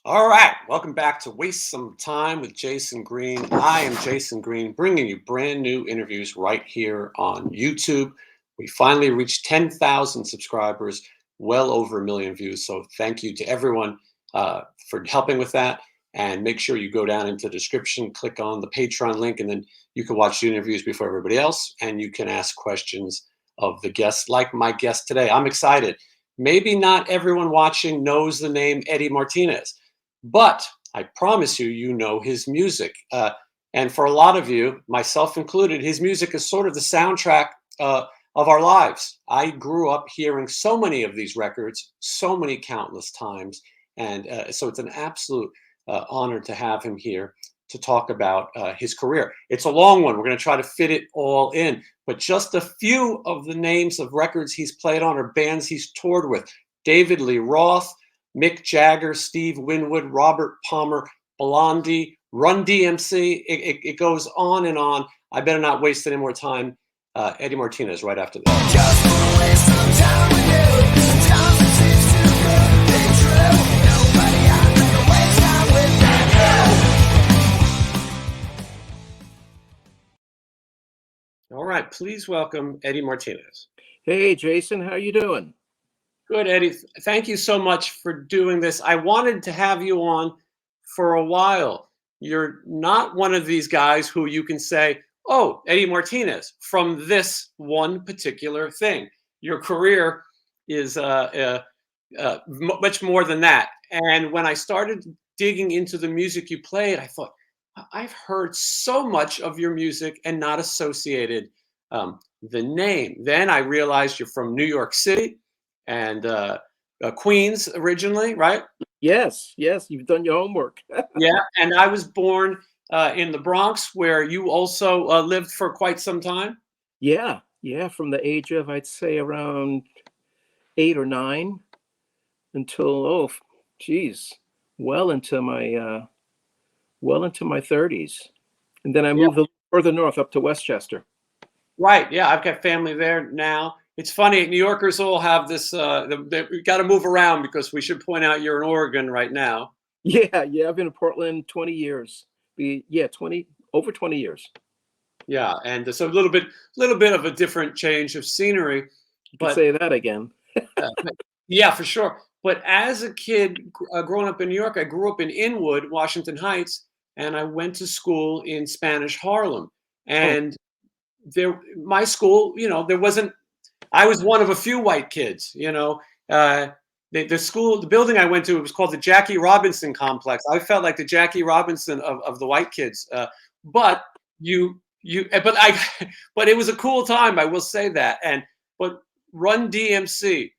All right, welcome back to Waste Some Time with Jason Green. I am Jason Green, bringing you brand new interviews right here on YouTube. We finally reached 10,000 subscribers, well over 1 million views. So thank you to everyone for helping with that. And make sure you go down into the description, click on the Patreon link, and then you can watch the interviews before everybody else. And you can ask questions of the guests, like my guest today. I'm excited. Maybe not everyone watching knows the name Eddie Martinez. But I promise you, you know his music. And for a lot of you, myself included, his music is sort of the soundtrack of our lives. I grew up hearing so many of these records, so many countless times. And so it's an absolute honor to have him here to talk about his career. It's a long one. We're going to try to fit it all in. But just a few of the names of records he's played on or bands he's toured with: David Lee Roth, Mick Jagger, Steve Winwood, Robert Palmer, Blondie, Run DMC. It goes on and on. I better not waste any more time. Eddie Martinez right after this. Just wanna waste some time with you. Sometimes it seems too good to be true. Nobody out there to waste time with you. All right, please welcome Eddie Martinez. Hey, Jason, how you doing? Good, Eddie. Thank you so much for doing this. I wanted to have you on for a while. You're not one of these guys who you can say, oh, Eddie Martinez, from this one particular thing. Your career is much more than that. And when I started digging into the music you played, I thought, I've heard so much of your music and not associated the name. Then I realized you're from New York City and Queens originally, right? Yes, you've done your homework. Yeah, and I was born in the Bronx, where you also lived for quite some time. Yeah, from the age of, I'd say, around 8 or 9 until, geez, well into my 30s. And then I Yeah, moved a little further north up to Westchester. right. Yeah, I've got family there now. It's funny, New Yorkers all have this, we got to move around because we should point out you're in Oregon right now. Yeah, I've been in Portland 20 years. Over 20 years. Yeah, and so a little bit of a different change of scenery, You could but say that again. yeah, for sure. But as a kid growing up in New York, I grew up in Inwood, Washington Heights, and I went to school in Spanish Harlem. Oh, And my school, there wasn't. I was one of a few white kids. The building I went to, it was called the Jackie Robinson Complex. I felt like the Jackie Robinson of the white kids. But but it was a cool time. I will say that. But Run DMC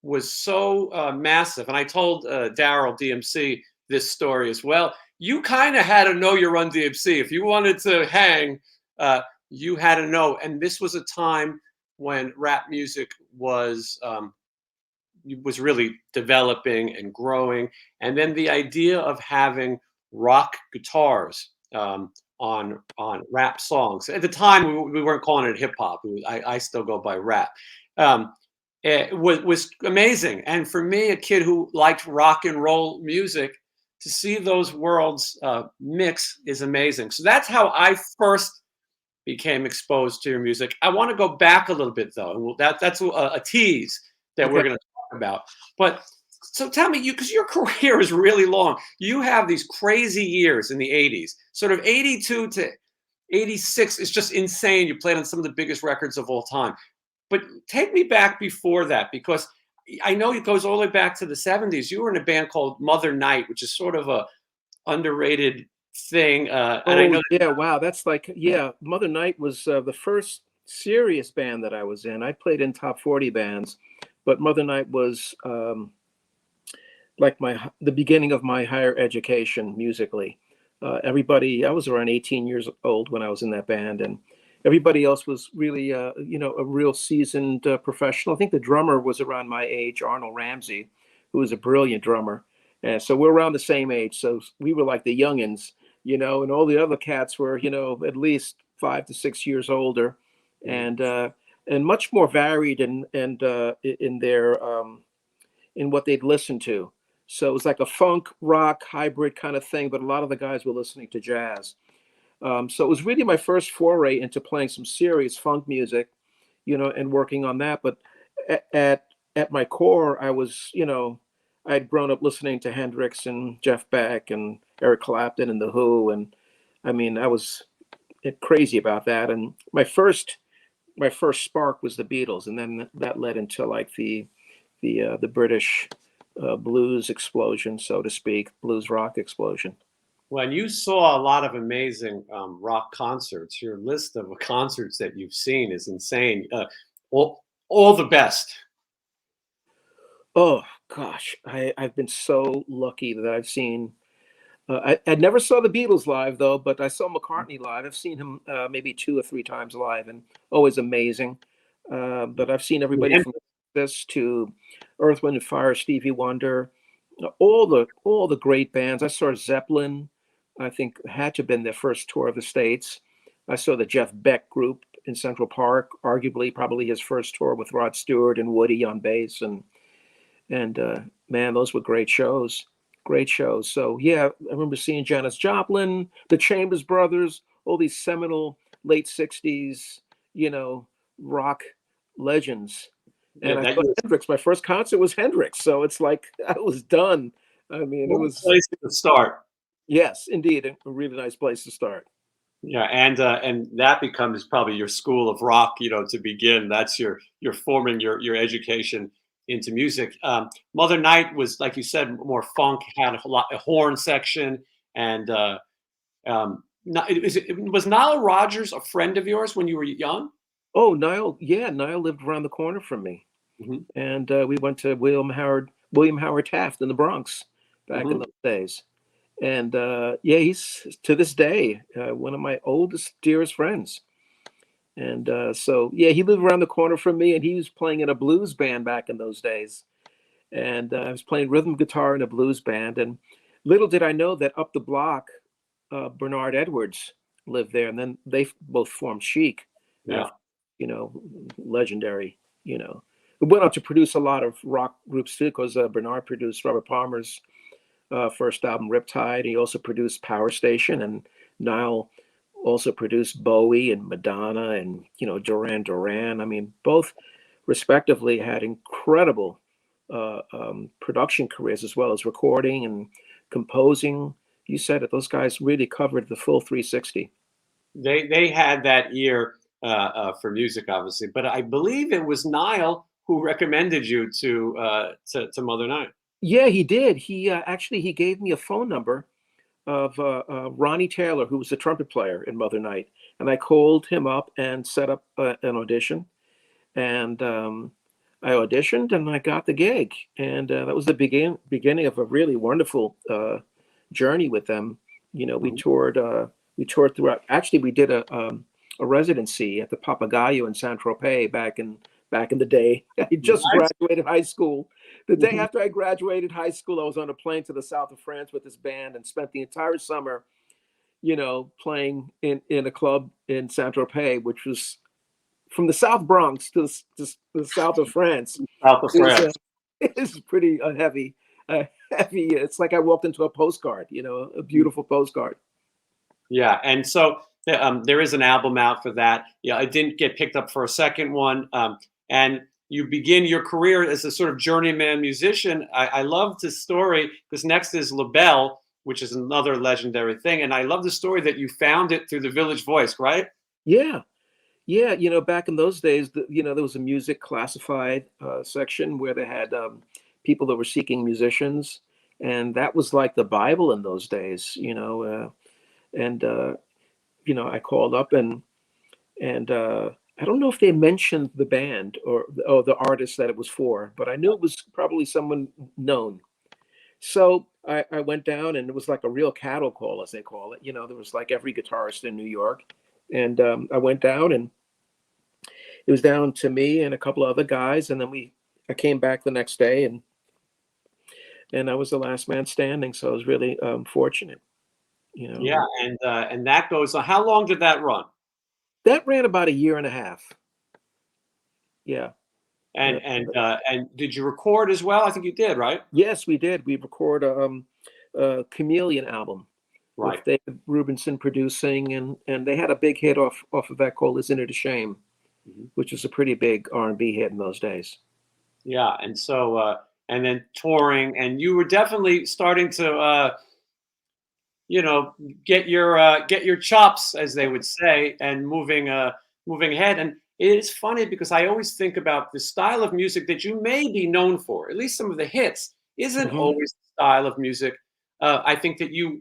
was so massive, and I told Daryl DMC this story as well. You kind of had to know your Run DMC if you wanted to hang. You had to know, and this was a time when rap music was really developing and growing, and then the idea of having rock guitars on rap songs. At the time, we weren't calling it hip hop. I still go by rap. It was amazing, and for me, a kid who liked rock and roll music, to see those worlds mix is amazing. So that's how I first became exposed to your music. I want to go back a little bit though, and that's a tease that we're okay. going to talk about. But so tell me, because your career is really long, you have these crazy years in the '80s, sort of '82 to '86 is just insane. You played on some of the biggest records of all time. But take me back before that, because I know it goes all the way back to the '70s. You were in a band called Mother Night, which is sort of a underrated thing. And I Oh, know, yeah, wow. That's like, yeah, Mother Night was the first serious band that I was in. I played in top 40 bands, but Mother Night was like the beginning of my higher education musically. I was around 18 years old when I was in that band, and everybody else was really, a real seasoned professional. I think the drummer was around my age, Arnold Ramsey, who was a brilliant drummer. And so we're around the same age. So we were like the youngins, and all the other cats were, at least 5 to 6 years older, and much more varied in their in what they'd listen to. So it was like a funk rock hybrid kind of thing, but a lot of the guys were listening to jazz. So it was really my first foray into playing some serious funk music, and working on that. But at at, at my core, I was, I had grown up listening to Hendrix and Jeff Beck and Eric Clapton and The Who, and I mean, I was crazy about that. And my first spark was the Beatles, and then that led into like the British blues explosion, so to speak, blues rock explosion. When you saw a lot of amazing rock concerts, your list of concerts that you've seen is insane. All the best. Oh gosh, I've been so lucky that I've seen. I never saw the Beatles live though, but I saw McCartney live. I've seen him maybe 2 or 3 times live, and always amazing. But I've seen everybody And from this to Earth, Wind and Fire, Stevie Wonder, all the great bands. I saw Zeppelin. I think had to have been their first tour of the States. I saw the Jeff Beck group in Central Park, arguably probably his first tour with Rod Stewart and Woody on bass, and man, those were great shows. Great shows. So yeah, I remember seeing Janis Joplin, the Chambers Brothers, all these seminal late 60s, rock legends. yeah, And I that saw Hendrix. My first concert was Hendrix. So it's like I was done. I mean, it what a was, place to start. yes, indeed, a really nice place to start. Yeah, and that becomes probably your school of rock, to begin. That's your forming your education into music. Mother Night was, like you said, more funk, had a horn section, and was Nile Rodgers a friend of yours when you were young? Oh, Niall, yeah, Niall lived around the corner from me. Hmm. And we went to William Howard Taft in the Bronx back in Hmm. those days. And yeah, he's to this day one of my oldest, dearest friends. And so yeah, he lived around the corner from me, and he was playing in a blues band back in those days. And I was playing rhythm guitar in a blues band. And little did I know that up the block, Bernard Edwards lived there, and then they both formed Chic Yeah. after, legendary, It went on to produce a lot of rock groups too, because Bernard produced Robert Palmer's first album, Riptide. He also produced Power Station, and Niall also produced Bowie and Madonna and, Duran Duran. I mean, both respectively had incredible production careers as well as recording and composing. You said it; those guys really covered the full 360. They had that ear for music, obviously, but I believe it was Nile who recommended you to Mother Night. Yeah, he did. He actually he gave me a phone number of Ronnie Taylor, who was the trumpet player in Mother Night, and I called him up and set up an audition, and I auditioned and I got the gig, and that was the beginning of a really wonderful journey with them. We Mhm. toured throughout. Actually, we did a residency at the Papagayo in Saint Tropez back in the day. I just Nice. graduated high school. The day Mhm. after I graduated high school, I was on a plane to the south of France with this band and spent the entire summer, playing in a club in Saint Tropez, which was from the South Bronx to the south of France. South of Is France. is pretty heavy. Heavy. It's like I walked into a postcard, a beautiful postcard. Yeah, and so there is an album out for that. Yeah, I didn't get picked up for a second one. And you begin your career as a sort of journeyman musician. I love the story because next is LaBelle, which is another legendary thing. And I love the story that you found it through the Village Voice, right? Yeah, yeah. Back in those days, there was a music classified section where they had people that were seeking musicians, and that was like the Bible in those days. And I called up and I don't know if they mentioned the band or the artist that it was for, but I knew it was probably someone known. So I went down, and it was like a real cattle call, as they call it. There was like every guitarist in New York, and I went down, and it was down to me and a couple of other guys, and then I came back the next day, and I was the last man standing. So I was really fortunate. Yeah, and that goes on. How long did that run? That ran about a year and a half. Yeah. And and did you record as well? I think you did, right? Yes, we did. We recorded a Chameleon album with Right. David Rubinson producing, and they had a big hit off of that called "Isn't It a Shame," Mhm. which was a pretty big R&B hit in those days. Yeah, and so and then touring, and you were definitely starting to you know, get your chops, as they would say, and moving ahead. And it's funny because I always think about the style of music that you may be known for. At least some of the hits isn't Hmm. always the style of music. I think that you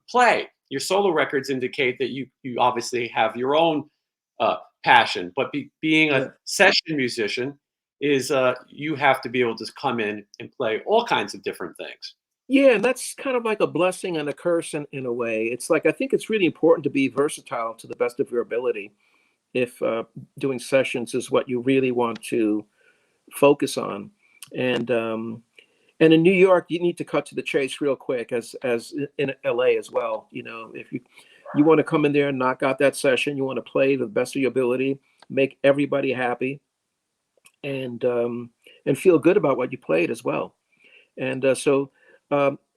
play. Your solo records indicate that you obviously have your own passion, but being a Yeah. session musician is you have to be able to come in and play all kinds of different things. Yeah, and that's kind of like a blessing and a curse in a way. It's like I think it's really important to be versatile to the best of your ability if doing sessions is what you really want to focus on. And and in New York, you need to cut to the chase real quick, as in LA as well. You know, if you want to come in there and knock out that session, you want to play to the best of your ability, make everybody happy, and feel good about what you played as well. And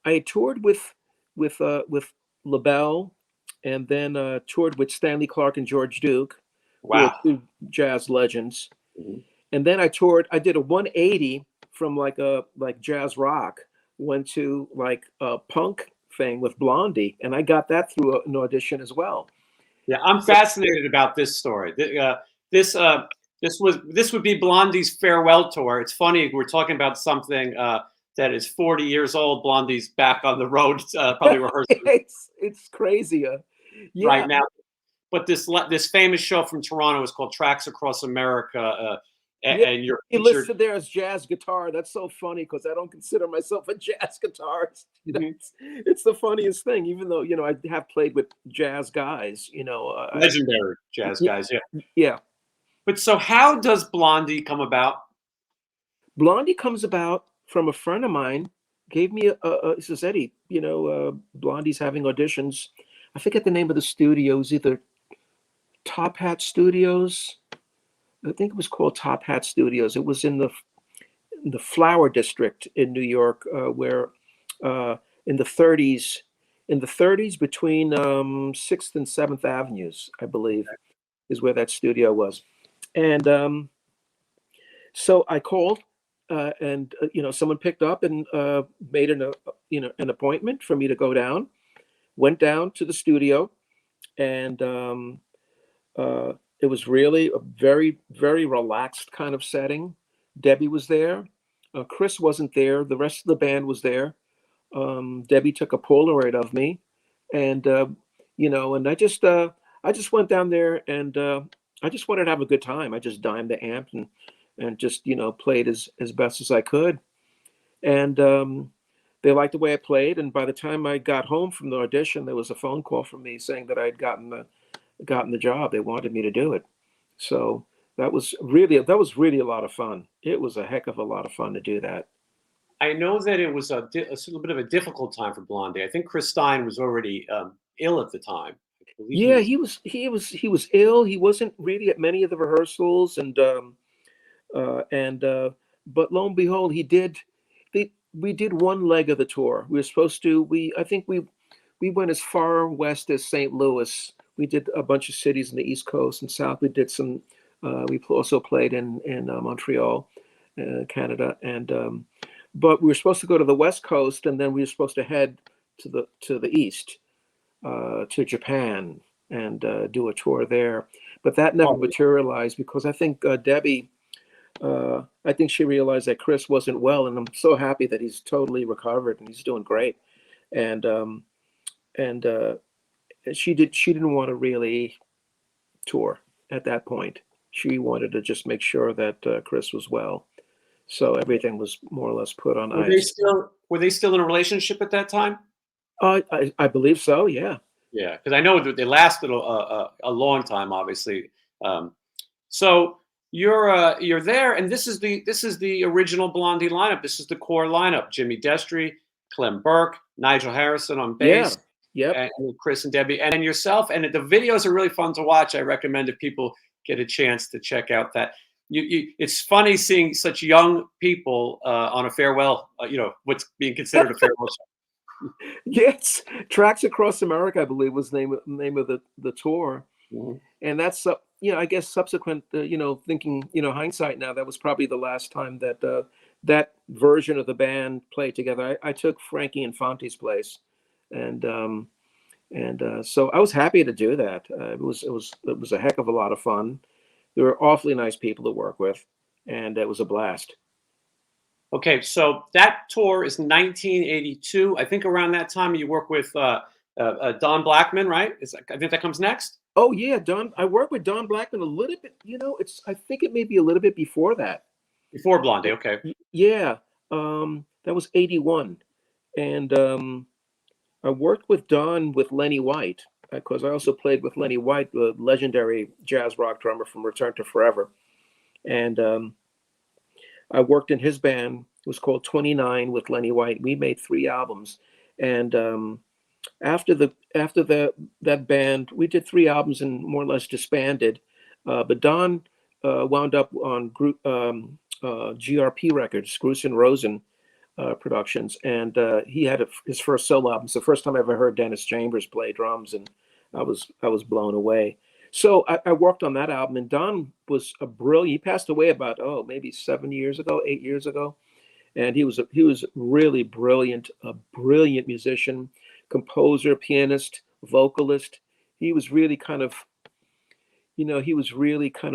I toured with LaBelle, and then toured with Stanley Clarke and George Duke, who are Wow. two jazz legends. Mhm. And then I toured. I did a 180 from like jazz rock, went to like a punk thing with Blondie, and I got that through an audition as well. Yeah, I'm So fascinated about this story. This this would be Blondie's farewell tour. It's funny we're talking about something that is 40 years old. Blondie's back on the road, probably rehearsing it's crazy. Yeah, right now. But this famous show from Toronto is called Tracks Across America, yeah. and you're He featured. listed there as jazz guitar. That's so funny because I don't consider myself a jazz guitarist. You know, Mhm. it's the funniest thing. Even though I have played with jazz guys. Legendary jazz Yeah, guys, yeah. yeah. But so, how does Blondie come about? Blondie comes about from a friend of mine. Gave me he says, Eddie, Blondie's having auditions. I forget the name of the studio. It was either Top Hat Studios. I think it was called Top Hat Studios. It was in the Flower District in New York, where in the 30s, between Sixth and Seventh Avenues, I believe, is where that studio was. And so I called, and someone picked up and made an appointment for me to go down. Went down to the studio, and it was really a very, very relaxed kind of setting. Debbie was there. Chris wasn't there. The rest of the band was there. Debbie took a Polaroid of me, and and I just went down there, and I just wanted to have a good time. I just dimed the amp and just played as best as I could, and they liked the way I played. And by the time I got home from the audition, there was a phone call from me saying that I'd gotten the job. They wanted me to do it. So that was really a lot of fun. It was a heck of a lot of fun to do that. I know that it was a little bit of a difficult time for Blondie. I think Chris Stein was already ill at the time. I believe he Yeah, was. he was ill. He wasn't really at many of the rehearsals, and but lo and behold, he did. We did one leg of the tour. We were supposed to. I think we went as far west as St. Louis. We did a bunch of cities in the East Coast and South. We did some. We also played in Montreal, Canada, and but we were supposed to go to the West Coast, and then we were supposed to head to the East, to Japan, and do a tour there. But that never Oh, materialized because I think Debbie. I think she realized that Chris wasn't well, and I'm so happy that he's totally recovered and he's doing great. And and she didn't want to really tour at that point. She wanted to just make sure that Chris was well. So everything was more or less put on ice. were they still in a relationship at that time? I believe so. Yeah. Yeah, because I know that they lasted a long time, obviously. Um, so you're there, and this is the original Blondie lineup. This is the core lineup: Jimmy Destry, Clem Burke, Nigel Harrison on Yeah. bass, Yep. and Chris and Debbie, and then yourself. And the videos are really fun to watch. I recommend if people get a chance to check out that. it's funny seeing such young people on a farewell, what's being considered a farewell show. Yes, Tracks Across America, I believe, was the name of the tour. Mhm. And that's I guess subsequent, thinking, hindsight now, that was probably the last time that that version of the band played together. I took Frankie Infante's place, and so I was happy to do that. It was a heck of a lot of fun. They were awfully nice people to work with, and it was a blast. Okay, so that tour is 1982. I think around that time you work with Don Blackman, right? I think that comes next. Oh yeah, Don. I worked with Don Blackman a little bit. I think it may be a little bit before that. Before Blondie, okay. Yeah, that was '81, and I worked with Don with Lenny White because I also played with Lenny White, the legendary jazz rock drummer from Return to Forever, and I worked in his band. It was called 29 with Lenny White. We made 3 albums, and after that band, we did 3 albums and more or less disbanded. But Don wound up on GRP Records, Grusin Rosen Productions, and he had his first solo album. It's the first time I ever heard Dennis Chambers play drums, and I was blown away. So I worked on that album, and Don was a brilliant. He passed away about maybe 7 years ago, 8 years ago, and he was really brilliant, a brilliant musician, composer, pianist, vocalist. He was really kind of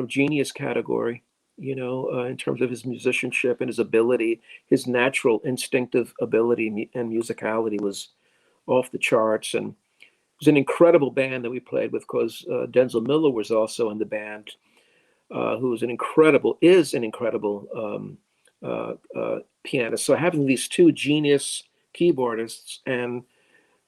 genius category, in terms of his musicianship and his ability. His natural instinctive ability and musicality was off the charts, and it was an incredible band that we played with because Denzel Miller was also in the band, who is an incredible pianist. So having these two genius keyboardists and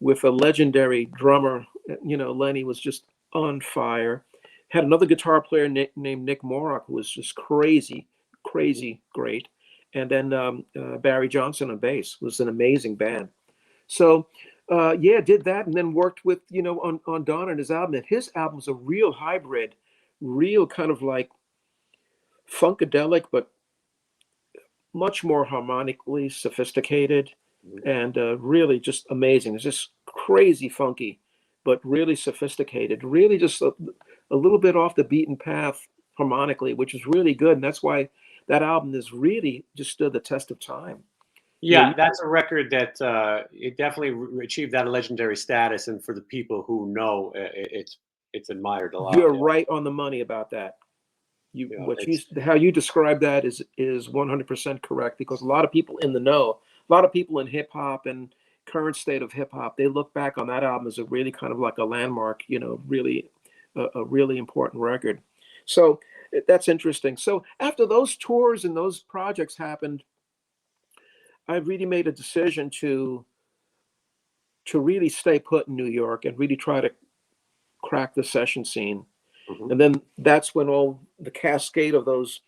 with a legendary drummer, Lenny was just on fire. Had another guitar player named Nick Morrock, who was just crazy great. And then Barry Johnson on bass. Was an amazing band. So did that, and then worked with, on Don and his album. And his album's a real hybrid, real kind of like funkadelic, but much more harmonically sophisticated, and really just amazing. It's just crazy funky, but really sophisticated, really just a little bit off the beaten path harmonically, which is really good. And that's why that album has really just stood the test of time. Yeah, that's a record that it definitely achieved that legendary status, and for the people who know, it's admired a lot. You're right on the money about that. How you describe that is 100% correct, because a lot of people in the know, a lot of people in hip hop and current state of hip hop, they look back on that album as a really kind of like a landmark, really a really important record. So that's interesting. So after those tours and those projects happened, I really made a decision to really stay put in New York and really try to crack the session scene. Mm-hmm. And then that's when all the cascade of those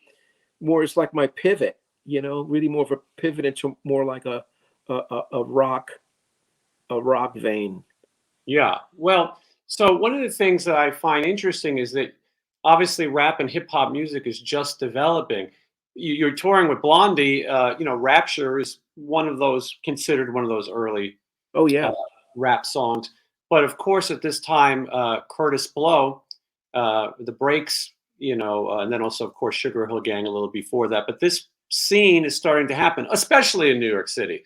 it's like my pivot, really more of a pivot into more like a rock vein. Yeah. Well, so one of the things that I find interesting is that obviously rap and hip hop music is just developing. You're touring with Blondie. Rapture is considered one of those early rap songs. But of course, at this time, Curtis Blow, the Breaks, and then also, of course, Sugar Hill Gang a little before that. But this scene is starting to happen, especially in New York City.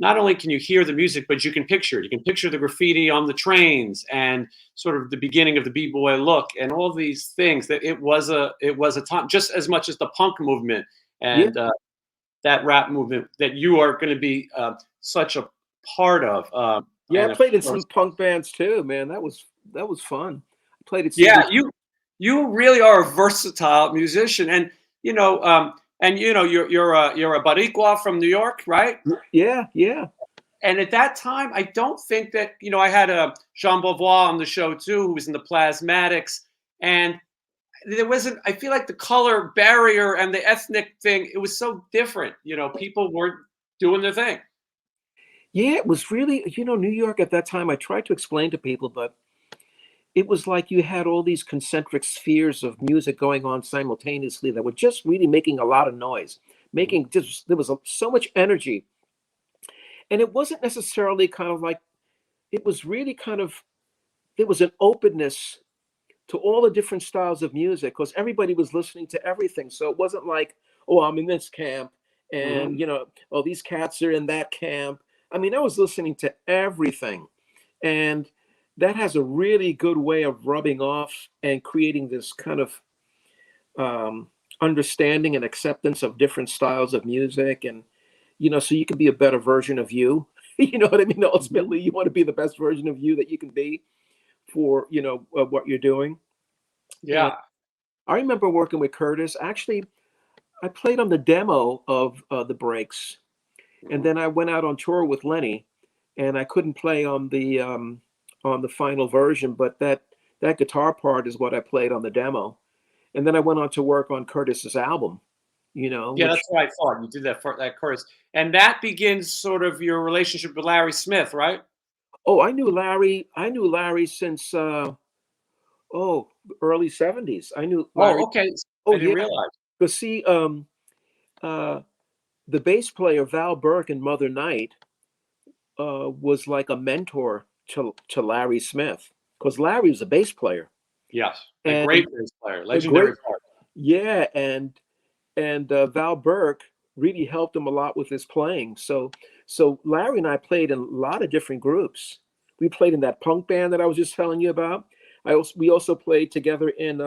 Not only can you hear the music, but you can picture it. You can picture the graffiti on the trains and sort of the beginning of the b-boy look and all these things. That it was a time, just as much as the punk movement and that rap movement that you are going to be such a part of. I played in some punk bands too, man. That was fun. I played at you really are a versatile musician, and you're a Boricua from New York, right? Yeah. And at that time, I don't think that, I had a Jean Beauvoir on the show too, who was in the Plasmatics, and there wasn't, I feel like the color barrier and the ethnic thing, it was so different. People weren't doing their thing. Yeah, it was really, New York at that time, I tried to explain to people, but it was like you had all these concentric spheres of music going on simultaneously that were just really making a lot of noise, making just there was so much energy, and it wasn't necessarily kind of like it was really kind of there was an openness to all the different styles of music because everybody was listening to everything. So it wasn't like, oh, I'm in this camp, Hmm. and oh, these cats are in that camp. I mean, I was listening to everything, and that has a really good way of rubbing off and creating this kind of um, understanding and acceptance of different styles of music, and so you can be a better version of you. You know what I mean? Hmm. Ultimately, you want to be the best version of you that you can be for what you're doing. And Yeah. I remember working with Curtis. Actually, I played on the demo of the breaks, and Hmm. then I went out on tour with Lenny, and I couldn't play on the final version, but that guitar part is what I played on the demo. And then I went on to work on Curtis's album, Yeah, which that's what I thought. You did that for that chorus, and that begins sort of your relationship with Larry Smith, right? oh, I knew Larry since oh, early 70s. I knew Oh, Larry. okay. Oh I didn't yeah, realize. because see, uh, the bass player Val Burke in Mother Night was like a mentor to Larry Smith because Larry was a bass player Yes, a and great bass player, a legendary great part. yeah, and Val Burke really helped him a lot with his playing. So Larry and I played in a lot of different groups. We played in that punk band that I was just telling you about. We also played together in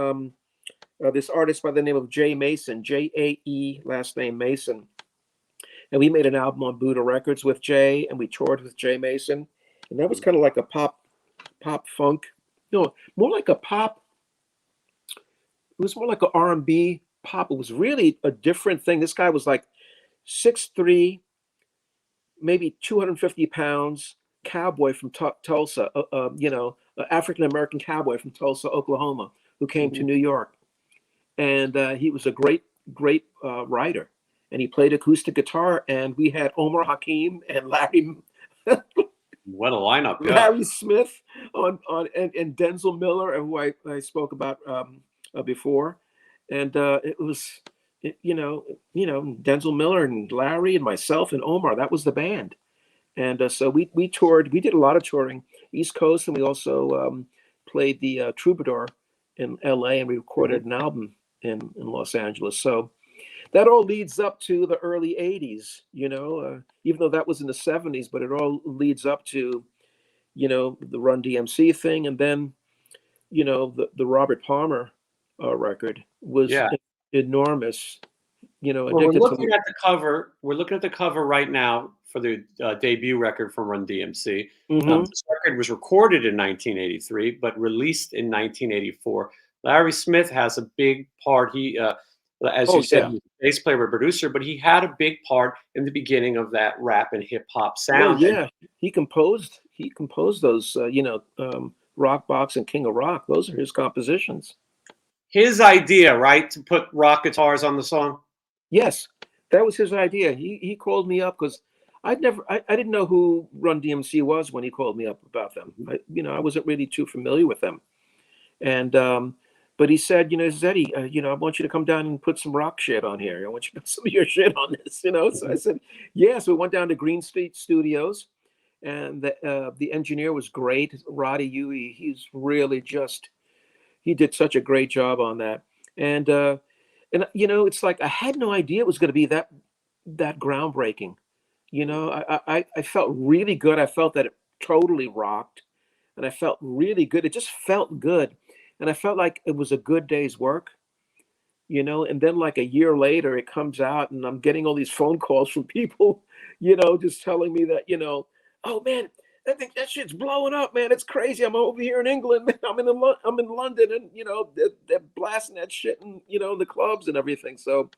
this artist by the name of Jay Mason, Jae, last name Mason. And we made an album on Buddha Records with Jay, and we toured with Jay Mason. And that was Mhm. kind of like a pop funk. No, more like a pop. It was more like a R&B pop. It was really a different thing. This guy was like 6'3", maybe 250 pounds, cowboy from Tulsa, African American cowboy from Tulsa, Oklahoma, who came to Mhm. New York. And he was a great writer. And he played acoustic guitar. And we had Omar Hakim and What a lineup! Yeah. Larry Smith and Denzel Miller, who I spoke about before, and it was Denzel Miller and Larry and myself and Omar. That was the band, and so we toured. We did a lot of touring East Coast, and we also played the Troubadour in L.A. and we Mhm. recorded an album in Los Angeles. So that all leads up to the early '80s. Even though that was in the '70s, but it all leads up to the Run DMC thing, and then the Robert Palmer record was Yeah. enormous. Well, we're Addicted looking to. at the cover. We're looking at the cover right now for the debut record from Run DMC. Hmm. This record was recorded in 1983, but released in 1984. Larry Smith has a big part. He, as you Oh said, yeah. he's a bass player, a producer, but he had a big part in the beginning of that rap and hip hop Well, sound. And yeah. He composed those. Rock Box and King of Rock. Those are his compositions. his idea, right, to put rock guitars on the song. Yes, that was his idea. He called me up because I didn't know who Run DMC was when he called me up about them. Mhm. I wasn't really too familiar with them. And but he said, Zeddy, I want you to come down and put some rock shit on here. I want you to put some of your shit on this. So I Mhm. said, yeah. So we went down to Green Street Studios, and the engineer was great, Roddy Huey. He's really just he did such a great job on that. And it's like I had no idea it was going to be that groundbreaking. I felt really good. I felt that it totally rocked, and I felt really good. It just felt good, and I felt like it was a good day's work. And then like a year later, it comes out, and I'm getting all these phone calls from people, just telling me that, oh man, I think that shit's blowing up, man. It's crazy. I'm over here in England, man. I'm in London, and they're blasting that shit, and the clubs and everything. So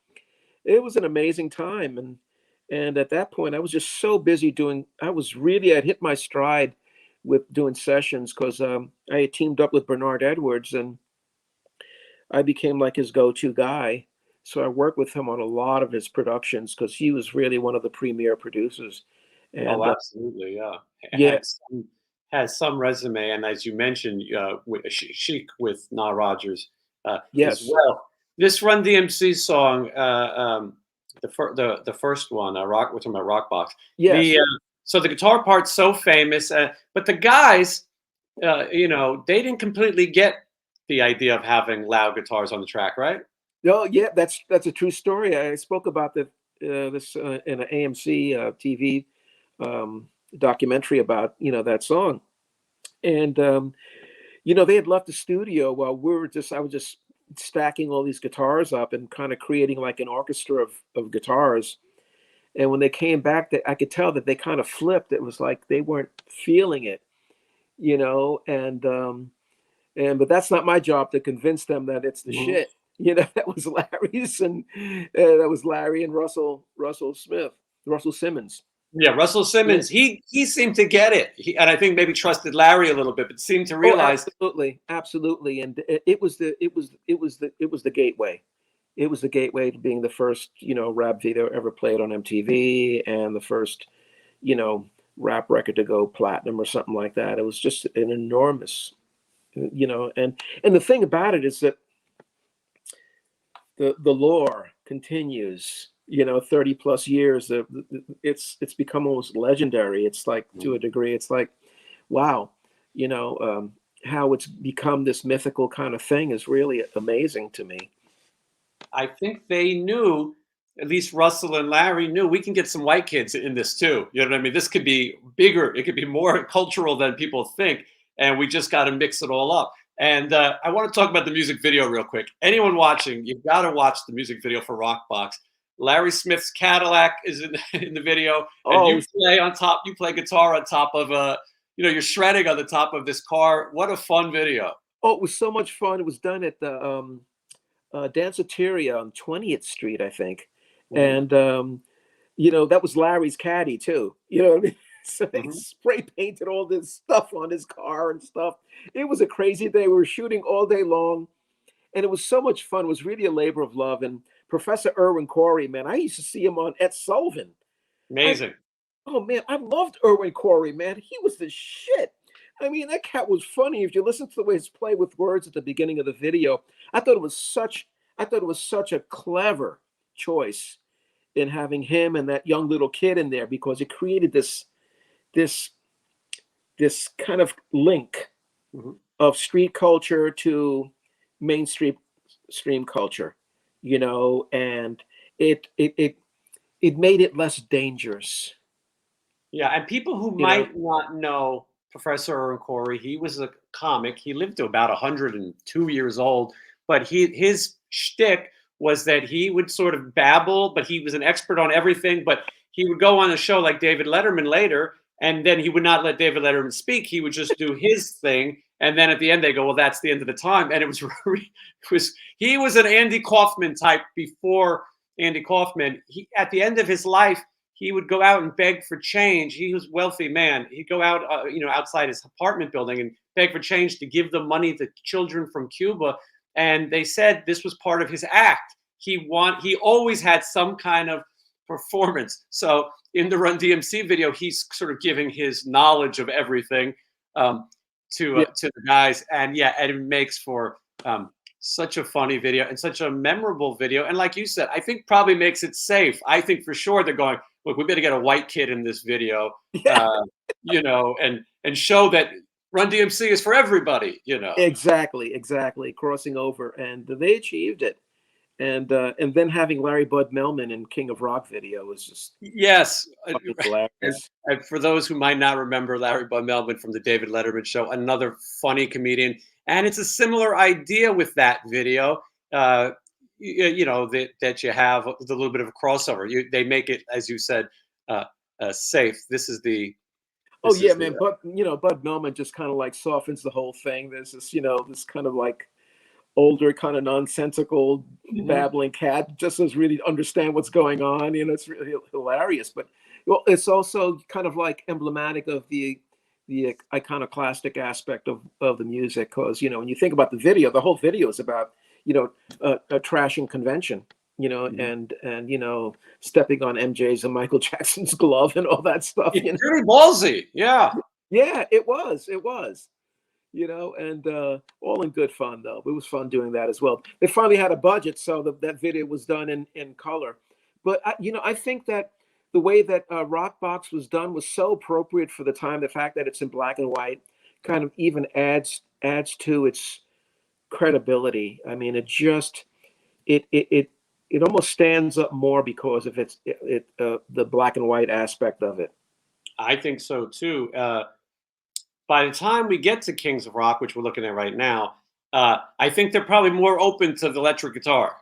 it was an amazing time, and at that point I was just so busy doing I'd hit my stride with doing sessions because I had teamed up with Bernard Edwards, and I became like his go-to guy. So I worked with him on a lot of his productions because he was really one of the premier producers. Oh, And absolutely, yeah. yeah, Had some. has some resume, and as you mentioned, Chic with Nile Rodgers as Yes. well. This Run DMC song, the first one, rock. We're talking about Rock Box. Yes. The so the guitar part's so famous, but the guys, they didn't completely get the idea of having loud guitars on the track, right? No, yeah, that's a true story. I spoke about this in an AMC TV documentary about that song, and they had left the studio while I was just stacking all these guitars up and kind of creating like an orchestra of guitars. And when they came back, I could tell that they kind of flipped. It was like they weren't feeling it, and but that's not my job to convince them that it's the Mhm. shit. That was Larry's, and that was Larry and Russell Simmons. Yeah, Russell Yeah. Simmons, he seemed to get it, and I think maybe trusted Larry a little bit, but seemed to Oh, realize. absolutely, and it was the gateway. It was the gateway to being the first rap video ever played on MTV, and the first rap record to go platinum or something like that. It was just an enormous, and the thing about it is that the lore continues. 30 plus years. It's become almost legendary. It's like, to a degree, it's like, wow, how it's become this mythical kind of thing is really amazing to me. I think they knew, at least Russell and Larry knew, we can get some white kids in this too. You know what I mean? This could be bigger. It could be more cultural than people think, and we just got to mix it all up. And I want to talk about the music video real quick. Anyone watching, you've got to watch the music video for Rock Box. Larry Smith's Cadillac is in the video, and Oh, you play guitar on top of you're shredding on the top of this car. What a fun video. it was so much fun. It was done at the Danceteria on 20th Street, I think. Mhm. And that was Larry's caddy too. You know what I mean? So they Mhm. spray painted all this stuff on his car and stuff. It was a crazy day. We were shooting all day long, and it was so much fun. It was really a labor of love. And Professor Irwin Corey, man, I used to see him on Ed Sullivan. I Amazing. Oh man, I loved Irwin Corey, man. He was the shit. I mean, that cat was funny. If you listen to the way he's play with words at the beginning of the video, I thought it was such a clever choice in having him and that young little kid in there, because it created this this kind of link Mhm. of street culture to mainstream stream culture, and it it it it made it less dangerous, Yeah, and people who you know. might not know Professor Irwin Corey, he was a comic. He lived to about 102 years old, but his shtick was that he would sort of babble, but he was an expert on everything. But he would go on a show like David Letterman later, and then he would not let David Letterman speak. He would just do his thing, and then at the end they go, "Well, that's the end of the time." And he was an Andy Kaufman type before Andy Kaufman. At the end of his life, he would go out and beg for change. He was a wealthy man. He'd go out, outside his apartment building and beg for change to give the money to children from Cuba. And they said this was part of his act. He always had some kind of performance. So in the Run DMC video, he's sort of giving his knowledge of everything Yeah, to the guys, and yeah, and it makes for such a funny video and such a memorable video. And like you said, I think probably makes it safe. I think for sure they're going, look, we better get a white kid in this video, yeah. and show that Run DMC is for everybody. Exactly, crossing over, and they achieved it. And then having Larry Bud Melman in King of Rock video was just Yes. fucking hilarious. And for those who might not remember Larry Bud Melvin from the David Letterman show, another funny comedian. And it's a similar idea with that video, that you have with a little bit of a crossover. They make it, as you said, uh, safe. Oh This yeah, is the, man. But Bud Melman just kind of like softens the whole thing. There's this kind of like older, kind of nonsensical, Mhm. babbling cat just doesn't really understand what's going on. It's really hilarious. But it's also kind of like emblematic of the iconoclastic aspect of the music, because when you think about the video, the whole video is about a trashing convention, Mhm. and stepping on MJ's and Michael Jackson's glove and all that stuff. It's pretty ballsy. Yeah. Yeah, it was. It was. And all in good fun though. It was fun doing that as well. They finally had a budget, so that video was done in color. But I think that the way that Rock Box was done was so appropriate for the time. The fact that it's in black and white kind of even adds to its credibility. I mean, it almost stands up more because of the black and white aspect of it. I think so too. By the time we get to Kings of Rock, which we're looking at right now, I think they're probably more open to the electric guitar.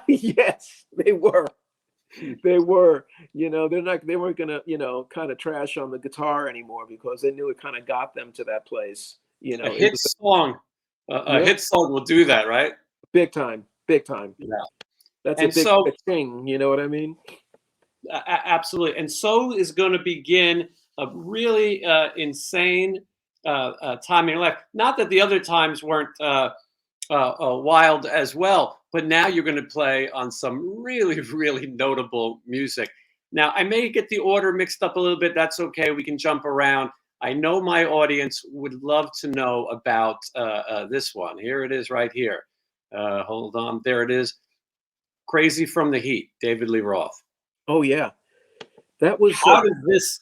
Yes, they were. They were. They weren't gonna, kind of trash on the guitar anymore because they knew it kind of got them to that place. A It hit was song, a yeah, hit song will do that, right? big time, big time. Yeah. That's a And big so, thing. You know what I mean? absolutely. And so is going to begin a really insane time in your life. Not that the other times weren't wild as well, but now you're going to play on some really, really notable music. Now, I may get the order mixed up a little bit. That's okay. We can jump around. I know my audience would love to know about this one. Here it is right here. Hold on. There it is. Crazy from the Heat, David Lee Roth. Oh yeah, that was. How did this?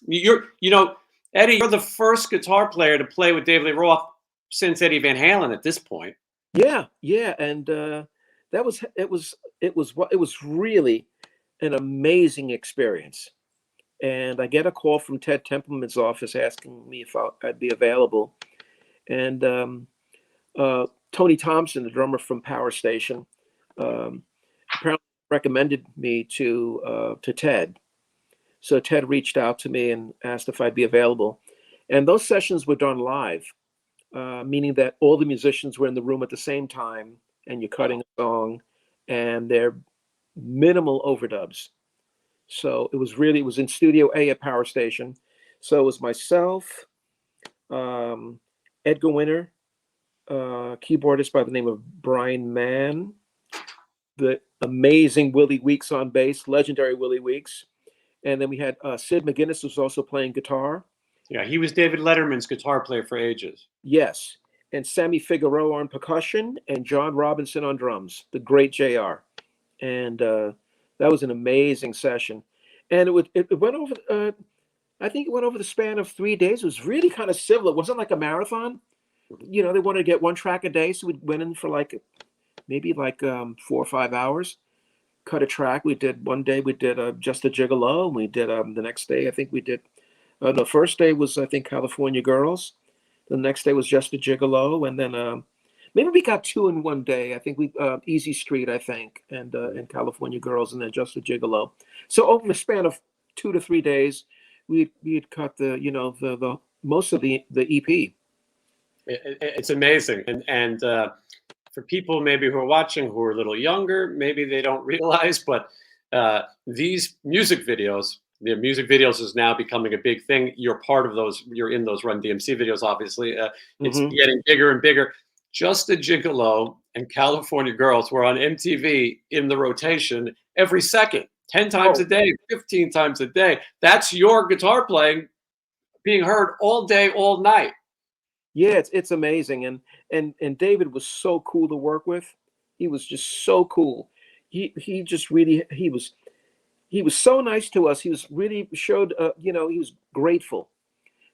Eddie, you're the first guitar player to play with David Lee Roth since Eddie Van Halen at this point. Yeah, yeah, and it was really an amazing experience. And I get a call from Ted Templeman's office asking me if I'd be available. And Tony Thompson, the drummer from Power Station, apparently recommended me to Ted. So Ted reached out to me and asked if I'd be available. And those sessions were done live, meaning that all the musicians were in the room at the same time, and you're cutting a song, and they're minimal overdubs. So it was in Studio A at Power Station. So it was myself, Edgar Winter, keyboardist by the name of Brian Mann, the amazing Willie Weeks on bass, legendary Willie Weeks. And then we had Sid McGuinness was also playing guitar. Yeah, he was David Letterman's guitar player for ages. Yes. And Sammy Figueroa on percussion and John Robinson on drums, the great JR. And that was an amazing session. And it went over, I think it went over the span of 3 days. It was really kind of civil. It wasn't like a marathon. They wanted to get one track a day. So we went in for maybe 4 or 5 hours, cut a track. We did one day, we did Just a Gigolo. And we did the next day, I think we did, the first day was, I think, California Girls. The next day was Just a Gigolo. And then maybe we got two in one day. I think we Easy Street, I think, and California Girls, and then Just a Gigolo. So over the span of 2 to 3 days, we had cut the most of the EP. It's amazing, and for people maybe who are watching who are a little younger, maybe they don't realize, but these music videos. The music videos is now becoming a big thing. You're part of those. You're in those Run DMC videos, obviously. It's getting bigger and bigger. Just a Gigolo and California Girls were on MTV in the rotation every second, 10 times a day, 15 times a day. That's your guitar playing being heard all day, all night. Yeah, it's amazing, and David was so cool to work with. He was just so cool. He just really he was so nice to us. He was really showed he was grateful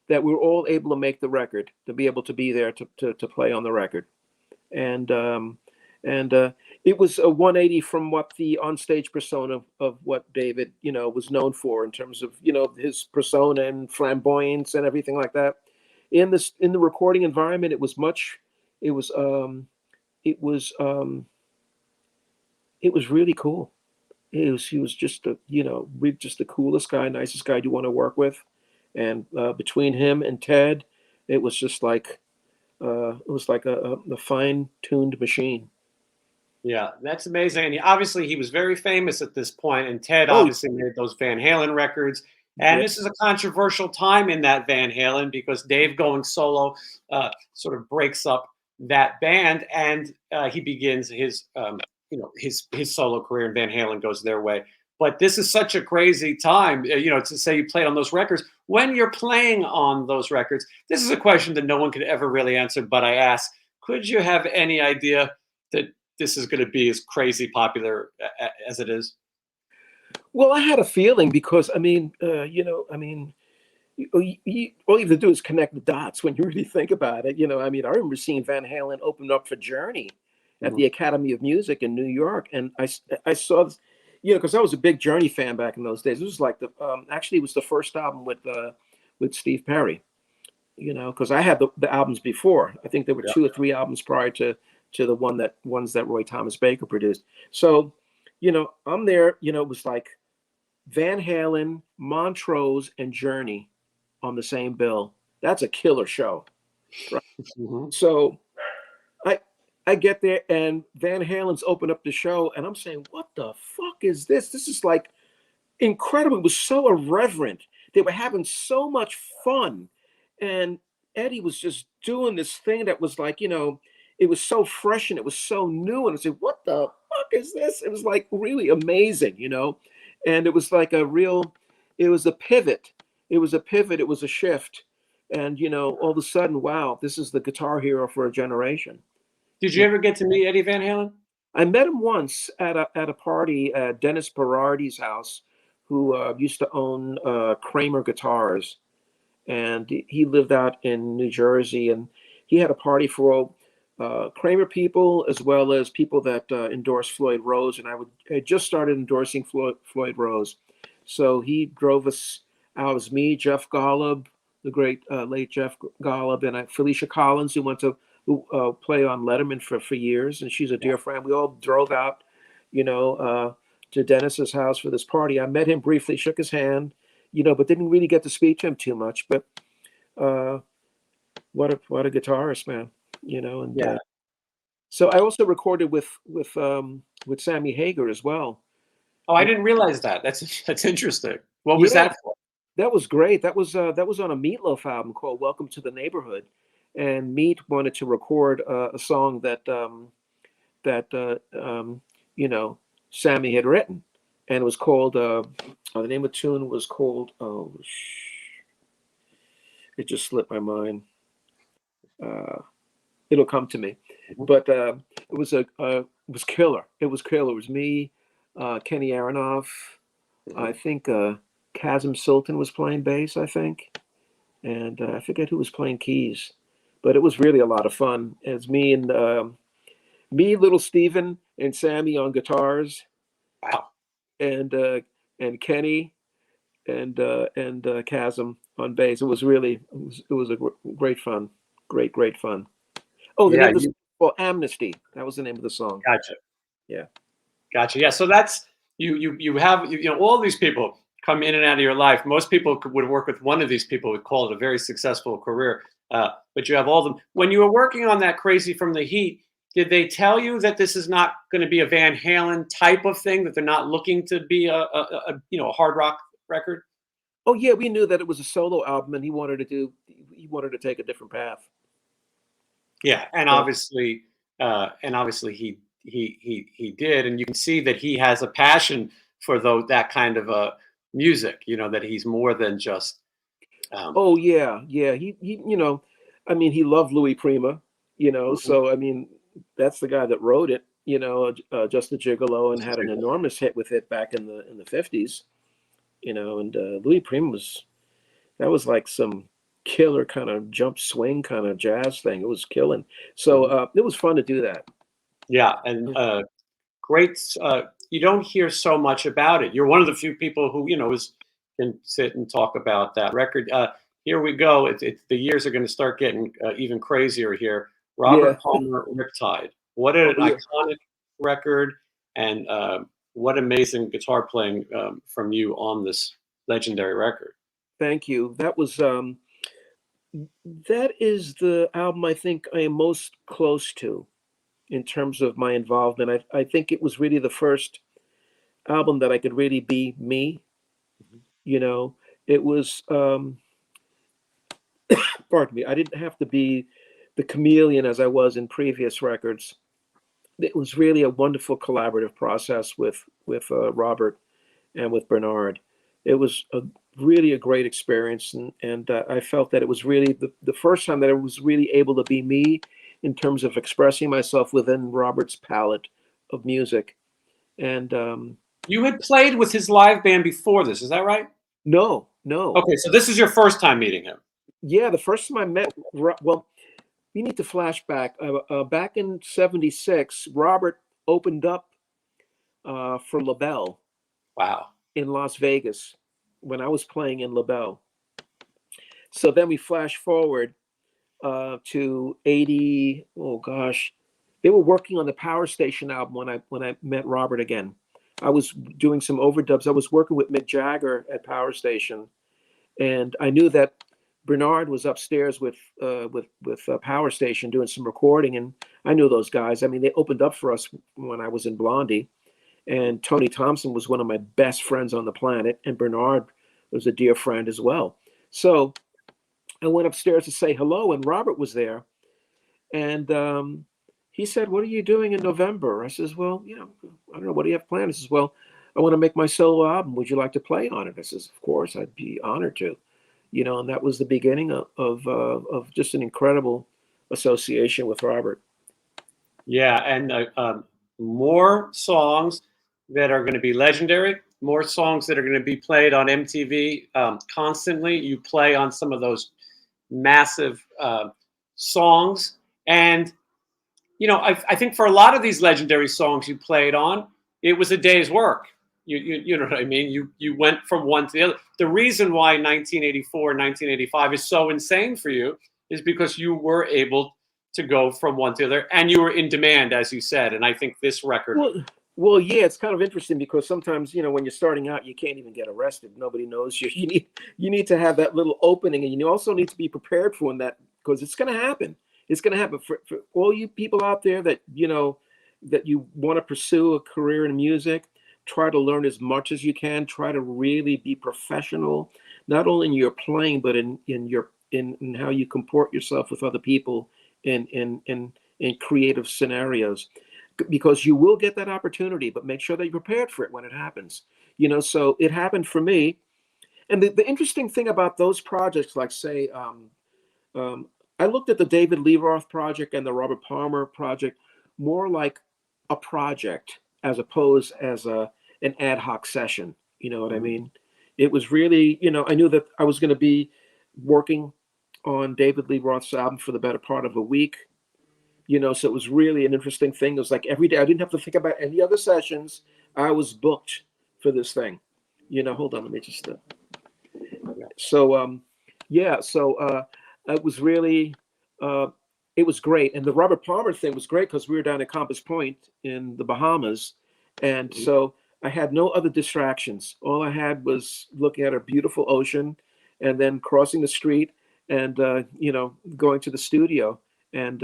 that we were all able to make the record, to be able to be there to play on the record, and it was a 180 from what the onstage persona of what David was known for in terms of his persona and flamboyance and everything like that. In the recording environment, it was really cool. He was just just the coolest guy, nicest guy you want to work with, and between him and Ted, it was just like a fine-tuned machine. Yeah, that's amazing. And obviously, he was very famous at this point, and Ted obviously made those Van Halen records. And this is a controversial time in that Van Halen because Dave going solo sort of breaks up that band, and he begins his his solo career, and Van Halen goes their way. But this is such a crazy time, to say you played on those records. When you're playing on those records, this is a question that no one could ever really answer, but I ask, could you have any idea that this is going to be as crazy popular as it is? Well, I had a feeling because all you have to do is connect the dots when you really think about it. I remember seeing Van Halen open up for Journey at Mhm. the Academy of Music in New York, and I saw this, because I was a big Journey fan back in those days. It was like actually it was the first album with Steve Perry. Because I had the albums before. I think there were Yeah. 2 or 3 albums prior to the ones that Roy Thomas Baker produced. So, I'm there. It was like Van Halen, Montrose, and Journey on the same bill. That's a killer show, right? Mhm. So I I get there and Van Halen's opened up the show, and I'm saying, "What the fuck is this? This is like incredible." It was so irreverent. They were having so much fun, and Eddie was just doing this thing that was like, it was so fresh and it was so new, and I said, "What the fuck is this?" It was like really amazing. And it was like it was a pivot. It was a pivot. It was a shift, and all of a sudden, wow, this is the guitar hero for a generation. Did you ever get to meet Eddie Van Halen? I met him once at a party at Dennis Berardi's house, who used to own Kramer Guitars, and he lived out in New Jersey, and he had a party for all Kramer people as well as people that endorsed Floyd Rose, and I just started endorsing Floyd Rose, so he drove us out. It was me, Jeff Golub, the great late Jeff Golub, and Felicia Collins, who play on Letterman for years, and she's a Yeah. dear friend. We all drove out, to Dennis's house for this party. I met him briefly, shook his hand, but didn't really get to speak to him too much. But uh, what a guitarist, man, And Yeah. so I also recorded with Sammy Hagar as well. Oh, I didn't realize that. That's interesting. What was Yeah, that for? that was great. That was on a Meatloaf album called "Welcome to the Neighborhood," and Meat wanted to record a song that Sammy had written, and it was called the name of the tune was called it just slipped my mind. Uh, it'll come to me, Mhm. but it was killer. It was killer. It was me, Kenny Aronoff. I Mhm. think Kazim Sultan was playing bass. I think, and I forget who was playing keys, but it was really a lot of fun. It was me, Little Steven, and Sammy on guitars, Wow. and Kenny and Chasm on bass. It was a great fun, great fun. Oh, the Yeah, name of the song you was Amnesty. That was the name of the song. gotcha. Yeah. Gotcha. Yeah. So that's you have all these people come in and out of your life. Most people would work with one of these people would call it a very successful career. But you have all of them. When you were working on that Crazy from the Heat, did they tell you that this is not going to be a Van Halen type of thing? That they're not looking to be a hard rock record? Oh yeah, we knew that it was a solo album, and he wanted to take a different path. Yeah, So, and obviously he did, and you can see that he has a passion for that kind of music. That he's more than just. Um, oh yeah. He loved Louis Prima. mhm. So that's the guy that wrote it. Just a Gigolo, and had an enormous hit with it back in the 50s. And Louis Prima that was like some killer kind of jump swing kind of jazz thing. It was killing. So Mhm. it was fun to do that. Yeah, and great. You don't hear so much about it. You're one of the few people who can sit and talk about that record. Here we go. The years are going to start getting even crazier here. Yeah. Robert Palmer, Riptide. What Oh an yeah. iconic record, and what amazing guitar playing from you on this legendary record. Thank you. That is the album I think I am most close to in terms of my involvement. I think it was really the first album that I could really be me. Mhm. You know, it was pardon me. I didn't have to be the chameleon as I was in previous records. It was really a wonderful collaborative process with Robert, and with Bernard. It was really a great experience, and I felt that it was really the first time that I was really able to be me in terms of expressing myself within Robert's palette of music. And You had played with his live band before this, is that right? no, no. Okay, so this is your first time meeting him. Yeah, the first time I met, well, we need to flash back. Back in '76, Robert opened up for LaBelle Wow. in Las Vegas when I was playing in LaBelle. So then we flash forward to '80. Oh gosh, they were working on the Power Station album when I met Robert again. I was doing some overdubs. I was working with Mick Jagger at Power Station, and I knew that Bernard was upstairs with Power Station doing some recording, and I knew those guys. I mean, they opened up for us when I was in Blondie, and Tony Thompson was one of my best friends on the planet, and Bernard was a dear friend as well. So I went upstairs to say hello, and Robert was there, and he said, "What are you doing in November?" I says, "Well, I don't know. What do you have planned?" He says, "Well, I want to make my solo album. Would you like to play on it?" I says, "Of course, I'd be honored to." And that was the beginning of just an incredible association with Robert. Yeah, and more songs that are going to be legendary, more songs that are going to be played on MTV constantly. You play on some of those massive songs. And, I think for a lot of these legendary songs you played on, it was a day's work. You know what I mean? You went from one to the other. The reason why 1984, 1985 is so insane for you is because you were able to go from one to the other, and you were in demand, as you said. And I think this record. Well, yeah, it's kind of interesting because sometimes, when you're starting out, you can't even get arrested. Nobody knows you. You need to have that little opening, and you also need to be prepared for that because it's going to happen. It's going to happen for all you people out there that that you want to pursue a career in music. Try to learn as much as you can. Try to really be professional, not only in your playing, but in how you comport yourself with other people in creative scenarios, because you will get that opportunity, but make sure that you're prepared for it when it happens. So it happened for me. And the interesting thing about those projects, like say, I looked at the David Lee Roth project and the Robert Palmer project more like a project as opposed as an ad hoc session. You know what I mean? It was really, I knew that I was going to be working on David Lee Roth's album for the better part of a week. So it was really an interesting thing. It was like every day. I didn't have to think about any other sessions. I was booked for this thing. Hold on, let me just. So it was really, it was great. And the Robert Palmer thing was great because we were down at Compass Point in the Bahamas, and so I had no other distractions. All I had was looking at a beautiful ocean, and then crossing the street, and going to the studio. And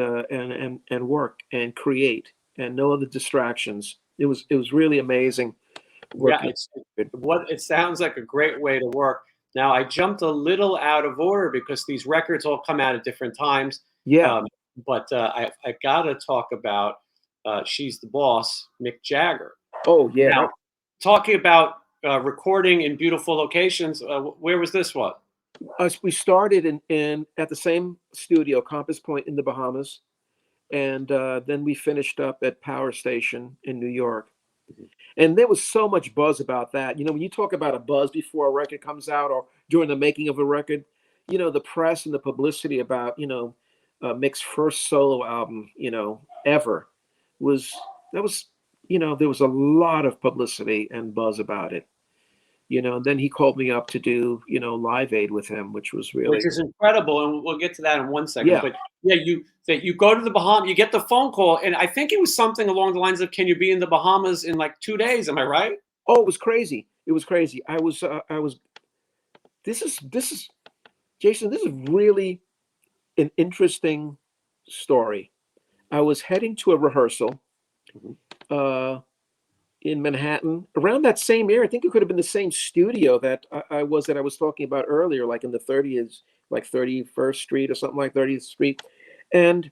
work and create, and no other distractions. It was really amazing. Yeah, it sounds like a great way to work. Now I jumped a little out of order because these records all come out at different times. Yeah. But I gotta talk about "She's the Boss," Mick Jagger. Oh yeah. Now, talking about recording in beautiful locations, where was this one? We started in at the same studio, Compass Point in the Bahamas, and then we finished up at Power Station in New York. And there was so much buzz about that. When you talk about a buzz before a record comes out or during the making of a record, the press and the publicity about Mick's first solo album, ever was there was a lot of publicity and buzz about it. And then he called me up to do, Live Aid with him, which was really, which is incredible, and we'll get to that in 1 second. Yeah. But yeah, you go to the Bahamas, you get the phone call, and I think it was something along the lines of, "Can you be in the Bahamas in like 2 days?" Am I right? Oh, it was crazy. It was crazy. I was. This is Jason. This is really an interesting story. I was heading to a rehearsal. In Manhattan, around that same area. I think it could have been the same studio that I was talking about earlier, like in the 30s, like 31st Street or something like 30th Street. And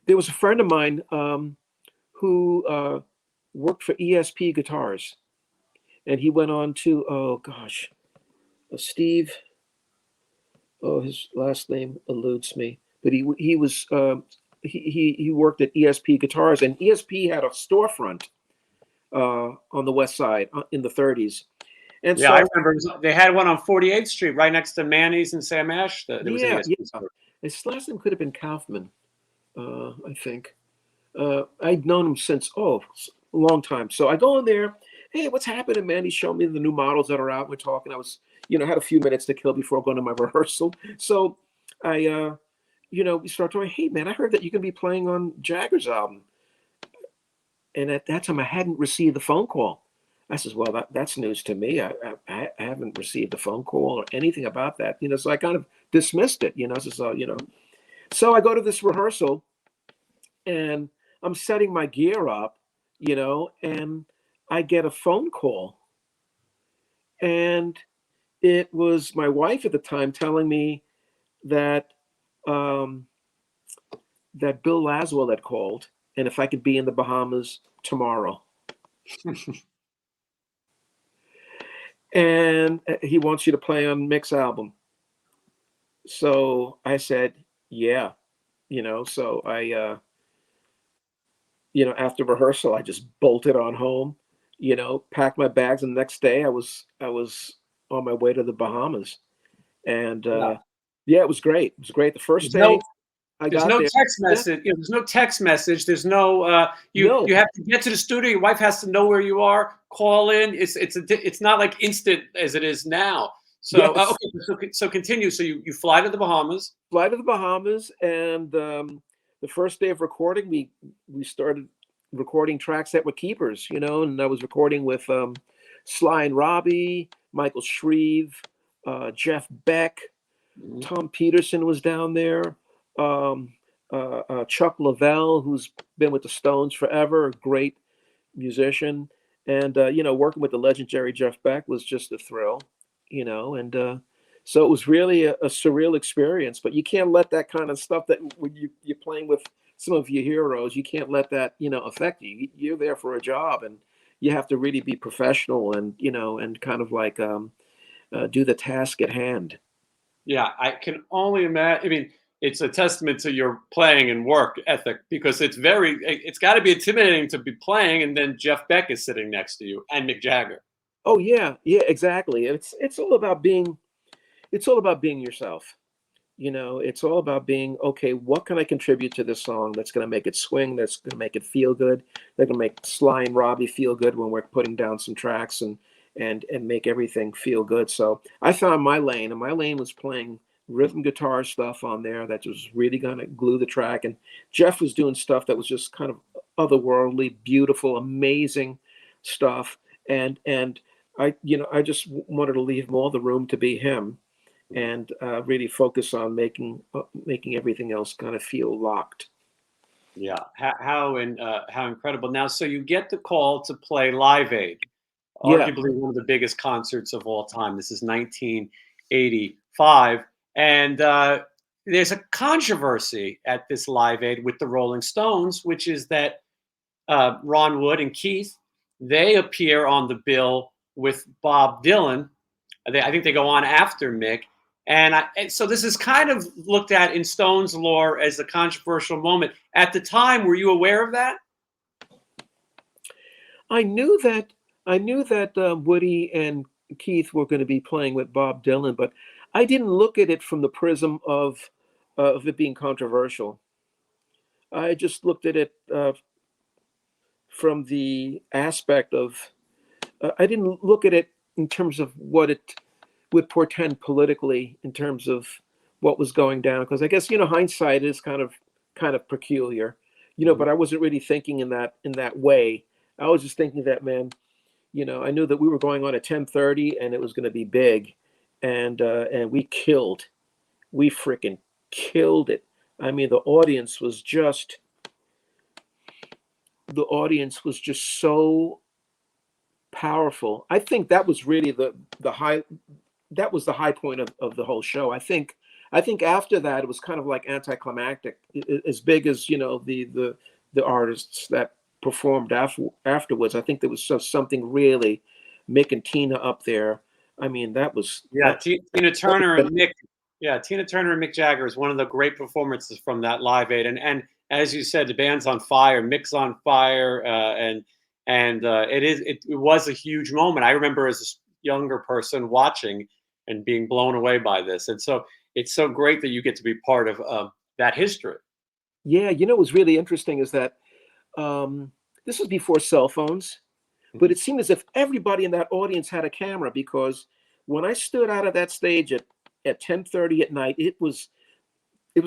there was a friend of mine who worked for ESP Guitars, and he went on to, oh gosh, Steve. Oh, his last name eludes me, but he was he worked at ESP Guitars, and ESP had a storefront on the West Side in the 30s. And Yeah, so, I remember they had one on 48th Street, right next to Manny's and Sam Ash. There was an yeah, ESP yeah. store. His last name could have been Kaufman, I think. I'd known him since, a long time. So I go in there, hey, what's happening, man? He showed me the new models that are out. We're talking. I was, had a few minutes to kill before going to my rehearsal. So I, we start talking, hey, man, I heard that you're going to be playing on Jagger's album. And at that time, I hadn't received the phone call. I says, well, that's news to me. I haven't received a phone call or anything about that. So I kind of dismissed it, So I go to this rehearsal and I'm setting my gear up, and I get a phone call. And it was my wife at the time telling me that that Bill Laswell had called, and if I could be in the Bahamas tomorrow. And he wants you to play on Mick's album. So I said, yeah, so I, after rehearsal, I just bolted on home, packed my bags. And the next day I was on my way to the Bahamas. And yeah, it was great. It was great. The first day I There's got no there. text message. There's no text message. There's no you have to get to the studio. Your wife has to know where you are. Call in. It's not like instant as it is now. So Yes. okay, so continue. So you fly to the Bahamas. Fly to the Bahamas, and the first day of recording, we started recording tracks that were keepers, and I was recording with Sly and Robbie, Michael Shreve, Jeff Beck, Tom Peterson was down there, Chuck Leavell, who's been with the Stones forever, a great musician, and working with the legendary Jeff Beck was just a thrill, and so it was really a surreal experience. But you can't let that kind of stuff that when you're playing with some of your heroes, you can't let that affect you. You're there for a job, and you have to really be professional and and kind of like do the task at hand. Yeah, I can only imagine. I mean, it's a testament to your playing and work ethic because it's got to be intimidating to be playing and then Jeff Beck is sitting next to you and Mick Jagger. Oh yeah, exactly. It's all about being yourself. It's all about being, okay, what can I contribute to this song that's going to make it swing, that's going to make it feel good, that's going to make Sly and Robbie feel good when we're putting down some tracks and make everything feel good. So I found my lane, and my lane was playing rhythm guitar stuff on there that was really going to glue the track. And Jeff was doing stuff that was just kind of otherworldly, beautiful, amazing stuff. And I just wanted to leave him all the room to be him, and really focus on making everything else kind of feel locked. Yeah, how incredible! Now, so you get the call to play Live Aid, Yeah, arguably one of the biggest concerts of all time. This is 1985, and there's a controversy at this Live Aid with the Rolling Stones, which is that Ron Wood and Keith, they appear on the bill with Bob Dylan. I think they go on after Mick. And so this is kind of looked at in Stones lore as a controversial moment. At the time, were you aware of that? I knew that Woody and Keith were going to be playing with Bob Dylan, but I didn't look at it from the prism of it being controversial. I just looked at it from the aspect of I didn't look at it in terms of what it would portend politically in terms of what was going down, because I guess hindsight is kind of peculiar, but I wasn't really thinking in that way. I was just thinking that, man, I knew that we were going on at 10:30 and it was going to be big, and we freaking killed it. I mean, the audience was just so powerful. I think that was really the high point of the whole show. I think after that it was kind of like anticlimactic. As big as the artists that performed afterwards, I think there was something really Mick and Tina up there. I mean, that was Tina Turner and Mick. Yeah, Tina Turner and Mick Jagger is one of the great performances from that Live Aid, and as you said, the band's on fire, Mick's on fire, and it was a huge moment. I remember as a younger person watching and being blown away by this, and so it's so great that you get to be part of that history. Yeah, you know, what's really interesting is that this was before cell phones, but it seemed as if everybody in that audience had a camera, because when I stood out of that stage at 10:30 at night, it was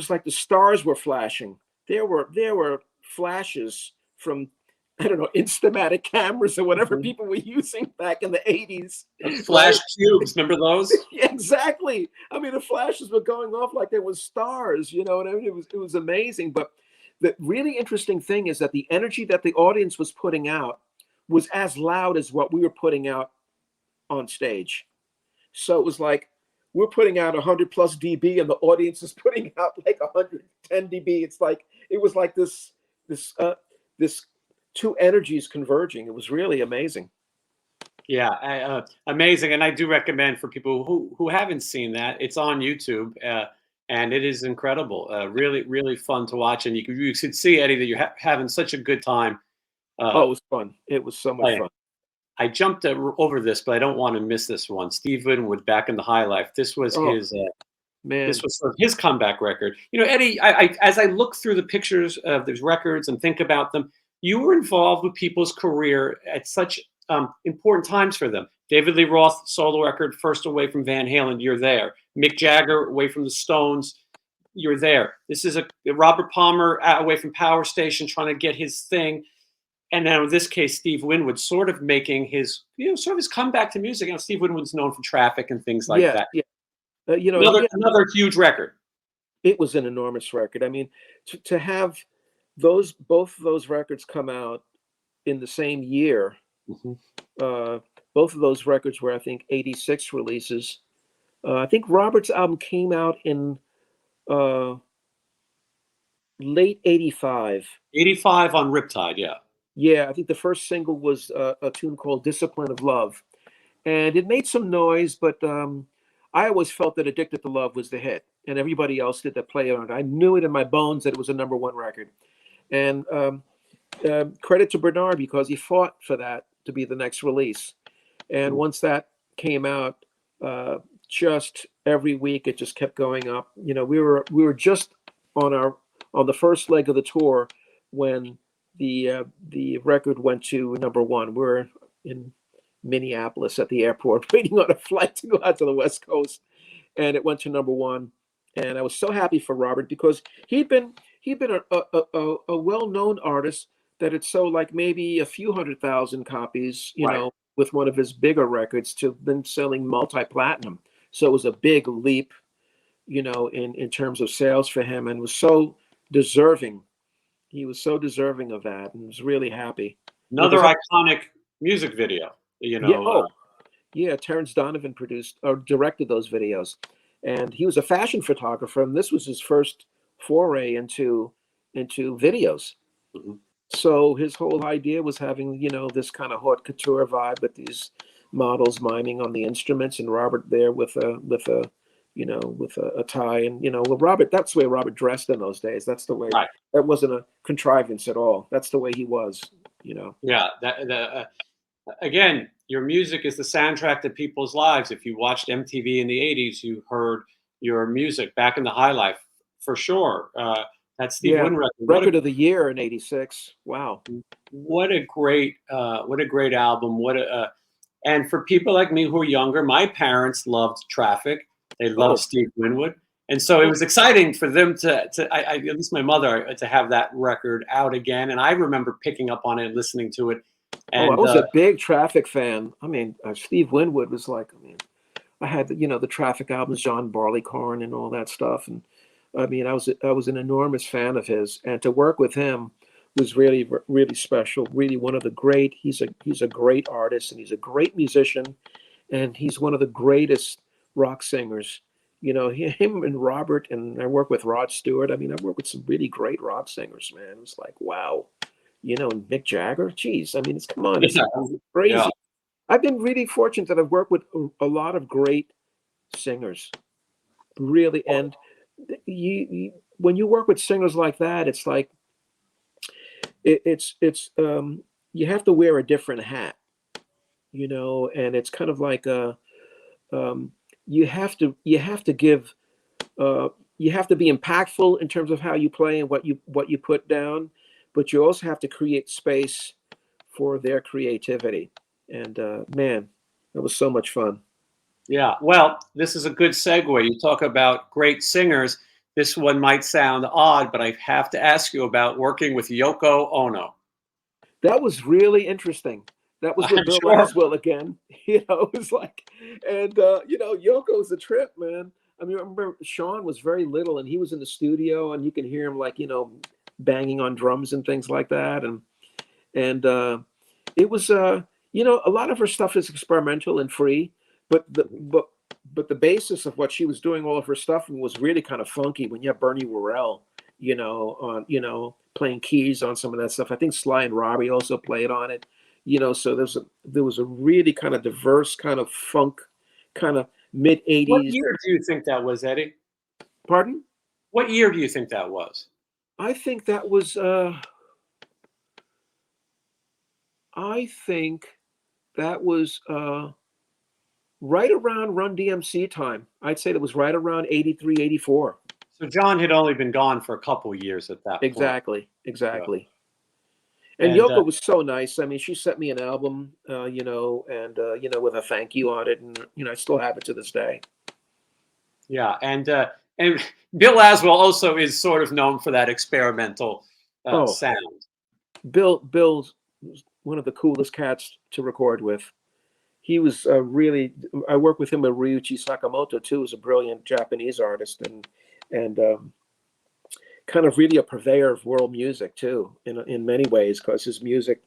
like the stars were flashing. There were flashes from, I don't know, Instamatic cameras or whatever people were using back in the 80s. Flash Right? cubes, remember those? Yeah, exactly. I mean, the flashes were going off like there was stars, you know what I mean? It was amazing. But the really interesting thing is that the energy that the audience was putting out was as loud as what we were putting out on stage. So it was like we're putting out 100 plus dB and the audience is putting out like 110 dB. It's like it was like this two energies converging. It was really amazing. Yeah, amazing, and I do recommend for people who haven't seen that, it's on YouTube, and it is incredible. Really, really fun to watch, and you could see, Eddie, that you're having such a good time. Oh, it was fun. It was so much fun. I jumped over this, but I don't want to miss this one. Steve Winwood, Back in the High Life. This was his man. This was sort of his comeback record. You know, Eddie, I as I look through the pictures of these records and think about them, you were involved with people's career at such important times for them. David Lee Roth solo record, first away from Van Halen, you're there. Mick Jagger away from the Stones, you're there. This is a Robert Palmer away from Power Station trying to get his thing. And now in this case, Steve Winwood sort of making his, sort of his comeback to music. Steve Winwood's known for Traffic and things like that. Yeah. Another huge record. It was an enormous record. I mean, to have both of those records come out in the same year. Both of those records were, I think, 86 releases. I think Robert's album came out in late 85. 85 on Riptide, yeah. Yeah, I think the first single was a tune called Discipline of Love. And it made some noise, but I always felt that Addicted to Love was the hit. And everybody else did that play on it. I knew it in my bones that it was a #1 record. And credit to Bernard, because he fought for that to be the next release. And once that came out, just every week it just kept going up. You know, we were just on the first leg of the tour when the record went to #1. We're in Minneapolis at the airport waiting on a flight to go out to the West Coast, and it went to #1. And I was so happy for Robert, because he'd been a well-known artist that had sold like maybe a few 100,000 copies, you know, with one of his bigger records, to then selling multi-platinum. So it was a big leap, you know, in terms of sales for him, and was so deserving. He was so deserving of that, and was really happy. Another iconic music video, you know. Yeah, Terrence Donovan produced or directed those videos, and he was a fashion photographer, and this was his first foray into videos. So his whole idea was having, you know, this kind of haute couture vibe with these models miming on the instruments, and Robert there with a tie, and well, Robert, that's the way Robert dressed in those days. That's the way. That wasn't a contrivance at all. That's the way he was, you know. Yeah, again, your music is the soundtrack to people's lives. If you watched MTV in the 80s, you heard your music. Back in the High Life, for sure. That's Steve Winwood record of the year in '86. Wow, what a great album. And for people like me who are younger, my parents loved Traffic. They loved Steve Winwood, and so it was exciting for them to at least my mother, to have that record out again. And I remember picking up on it and listening to it. And, I was a big Traffic fan. I mean, Steve Winwood was like, I had the Traffic albums, John Barleycorn and all that stuff, and I mean, I was an enormous fan of his, and to work with him was really, really special. Really, one of the great. He's a great artist, and he's a great musician, and he's one of the greatest rock singers. You know, him and Robert, and I work with Rod Stewart. I mean, I've worked with some really great rock singers, man. It was like, wow, and Mick Jagger. Geez, I mean, come on, it's crazy. I've been really fortunate that I've worked with a lot of great singers, really. And when you work with singers like that, it's like it's you have to wear a different hat, and it's kind of like um, you have to give you have to be impactful in terms of how you play and what you put down, but you also have to create space for their creativity. And man, it was so much fun. Yeah, well, this is a good segue. You talk about great singers. This one might sound odd, but I have to ask you about working with Yoko Ono. That was really interesting. That was with I'm Bill sure. Laswell again. It was like, and Yoko's a trip, man. I mean, I remember Sean was very little, and he was in the studio, and you can hear him like banging on drums and things like that, and it was a lot of her stuff is experimental and free, but the basis of what she was doing, all of her stuff was really kind of funky. When you have Bernie Worrell, on playing keys on some of that stuff. I think Sly and Robbie also played on it. So there was a really kind of diverse kind of funk, kind of mid What '80s. year do you think that was, Eddie? Pardon? What year do you think that was? I think that was. I think that was right around Run DMC time. I'd say it was right around 83, 84. So John had only been gone for a couple of years at that point. Exactly. Yeah. And And Yoko was so nice. I mean, she sent me an album, and with a thank you on it, and I still have it to this day. yeah, and Bill Laswell also is sort of known for that experimental Oh, sound. Bill's one of the coolest cats to record with. He was really. I worked with him with Ryuichi Sakamoto too, who's a brilliant Japanese artist, and kind of really a purveyor of world music too, in many ways, because his music.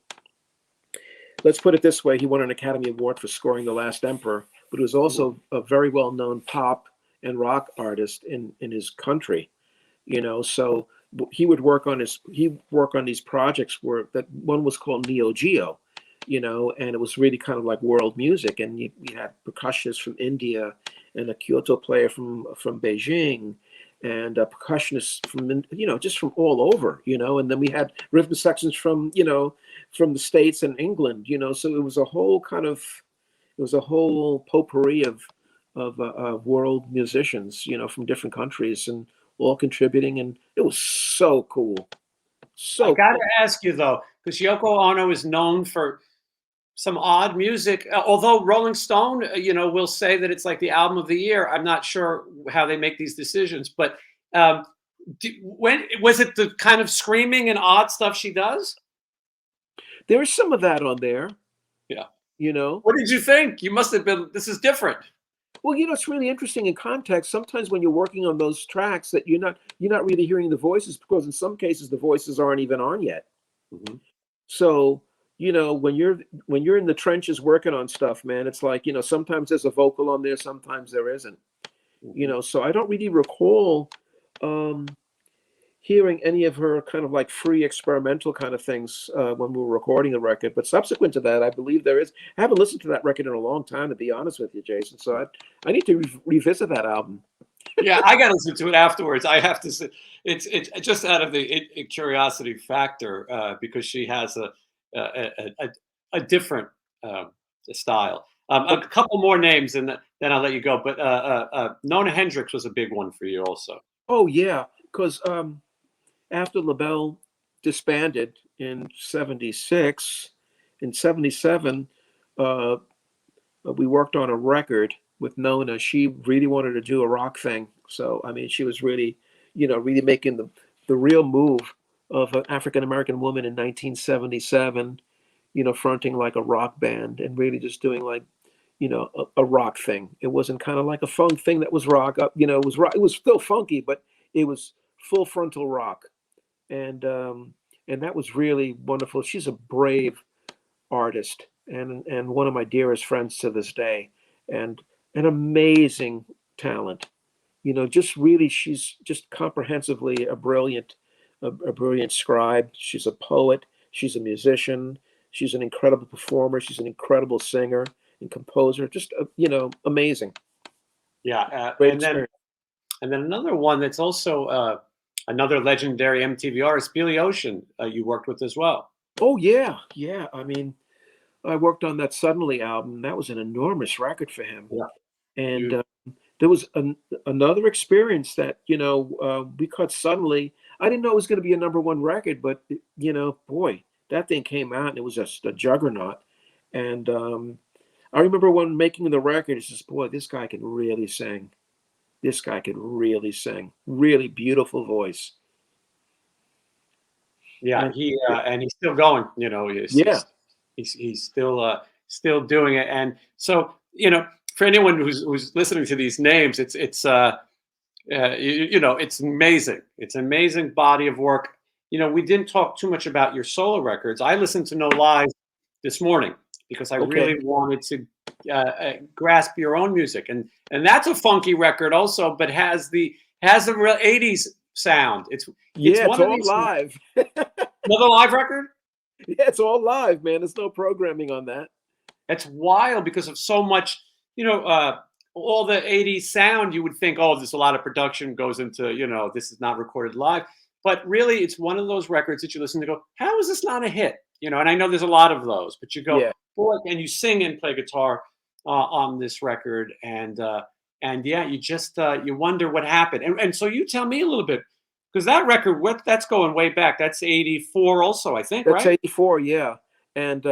Let's put it this way: he won an Academy Award for scoring The Last Emperor, but he was also a very well-known pop and rock artist in his country. So he work on these projects where that one was called Neo Geo, and it was really kind of like world music, and we had percussionists from India and a Kyoto player from Beijing, and percussionists from just from all over, and then we had rhythm sections from from the States and England, so it was a whole potpourri of world musicians, from different countries and all contributing, and it was so cool. I So got cool. to ask you though, because Yoko Ono is known for some odd music. Although Rolling Stone, will say that it's like the album of the year. I'm not sure how they make these decisions, but when was it the kind of screaming and odd stuff she does? There is some of that on there, Yeah. you know. What did you think? You must have been. This is different. Well, it's really interesting in context. Sometimes when you're working on those tracks, that you're not really hearing the voices, because in some cases the voices aren't even on yet. Mhm. So when you're in the trenches working on stuff, man, it's like sometimes there's a vocal on there, sometimes there isn't. Mhm. So I don't really recall um, hearing any of her kind of like free experimental kind of things when we were recording the record. But subsequent to that, I believe there is. I haven't listened to that record in a long time, to be honest with you, Jason. So I need to revisit that album. Yeah, I got to listen to it afterwards. I have to say, it's just out of the curiosity factor, because she has a different style. A couple more names, and then I'll let you go. But Nona Hendrix was a big one for you, also. Oh yeah, because after LaBelle disbanded in '76, in '77, we worked on a record with Nona. She really wanted to do a rock thing. So, I mean, she was really, really making the real move of an African American woman in 1977, fronting like a rock band and really just doing like, a rock thing. It wasn't kind of like a funk thing that was rock up, it was rock. It was still funky, but it was full frontal rock. And that was really wonderful. She's a brave artist and one of my dearest friends to this day, and an amazing talent. Just really, she's just comprehensively a brilliant scribe. She's a poet. She's a musician. She's an incredible performer. She's an incredible singer and composer. Just amazing. Yeah, Great experience. and then another one that's also another legendary MTV artist, Billy Ocean. You worked with as well. Oh yeah, yeah. I mean, I worked on that Suddenly album. That was an enormous record for him. Yeah, And you, there was another experience that we cut Suddenly. I didn't know it was going to be a #1 record, but boy, that thing came out and it was just a juggernaut. And I remember when making the record, it's just, boy, this guy can really sing. This guy can really sing. Really beautiful voice. yeah, And and he's still going. yeah, He's still doing it. And so for anyone who's listening to these names, it's it's amazing. It's an amazing body of work. We didn't talk too much about your solo records. I listened to No Lies this morning because I okay. really wanted to grasp your own music, and that's a funky record also, but has the real '80s sound. It's It's one of all these. live. Another live record. Yeah, it's all live, man. There's no programming on that. It's wild because of so much, all the '80s sound. You would think, oh, there's a lot of production goes into, this is not recorded live. But really, it's one of those records that you listen to go, how is this not a hit? And I know there's a lot of those, but you go, Yeah. boy, and you sing and play guitar on this record. And yeah, you just, you wonder what happened. And so you tell me a little bit, because that record, that's going way back. That's '84 also, I think, That's right? '84, yeah. And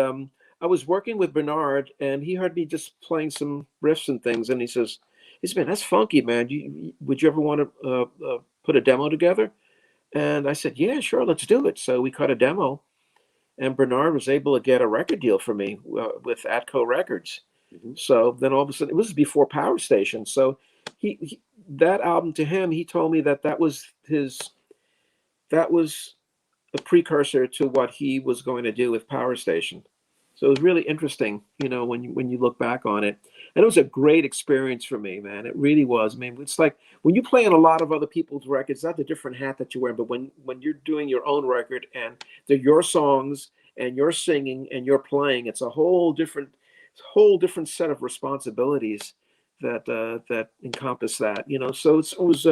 I was working with Bernard, and he heard me just playing some riffs and things, and he says, "Man, that's funky, man. Would you ever want to put a demo together?" And I said, "Yeah, sure, let's do it." So we cut a demo, and Bernard was able to get a record deal for me with Atco Records. Mhm. So then all of a sudden, it was before Power Station. So that album to him, he told me that was a precursor to what he was going to do with Power Station. So it was really interesting, when you look back on it. And it was a great experience for me, man. It really was. I mean, it's like when you play on a lot of other people's records, that's a different hat that you wear. But when you're doing your own record and they're your songs and you're singing and you're playing, it's a whole different set of responsibilities that encompass that. So it was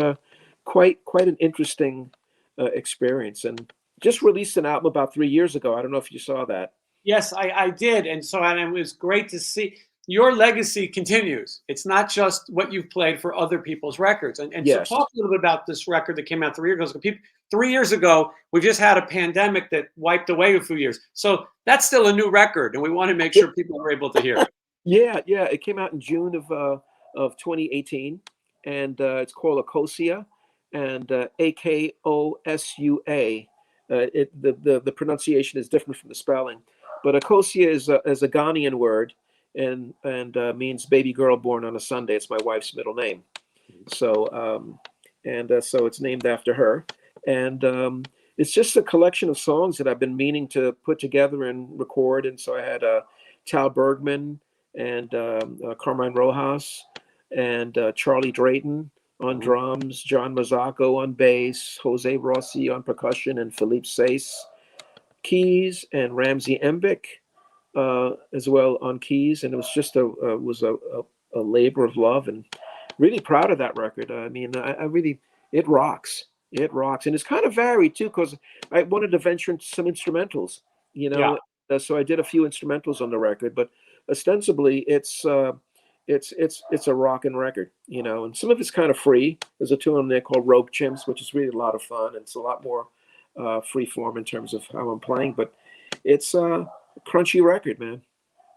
quite an interesting experience. And just released an album about 3 years ago. I don't know if you saw that. Yes, I did. And it was great to see your legacy continues. It's not just what you've played for other people's records. And so Yes. talk a little bit about this record that came out 3 years ago. 3 years ago, we just had a pandemic that wiped away a few years. So that's still a new record, and we want to make sure people are able to hear it. Yeah. It came out in June of 2018, and it's called Akosia, and Akosua. The pronunciation is different from the spelling, but Akosia is a Ghanaian word, and means baby girl born on a Sunday. It's my wife's middle name, so so it's named after her, and it's just a collection of songs that I've been meaning to put together and record. And so I had Tal Bergman and Carmine Rojas and Charlie Drayton on drums, John Mazzacco on bass, Jose Rossi on percussion, and Philippe Sace keys, and Ramsey Embick as well on keys. And it was just a labor of love, and really proud of that record. I mean, I really, it rocks. It rocks, and it's kind of varied too, because I wanted to venture into some instrumentals. Yeah. So I did a few instrumentals on the record, but ostensibly it's a rockin' record, and some of it's kind of free. There's a tune on there called Rogue Chimps, which is really a lot of fun, and it's a lot more free form in terms of how I'm playing, but it's a crunchy record, man.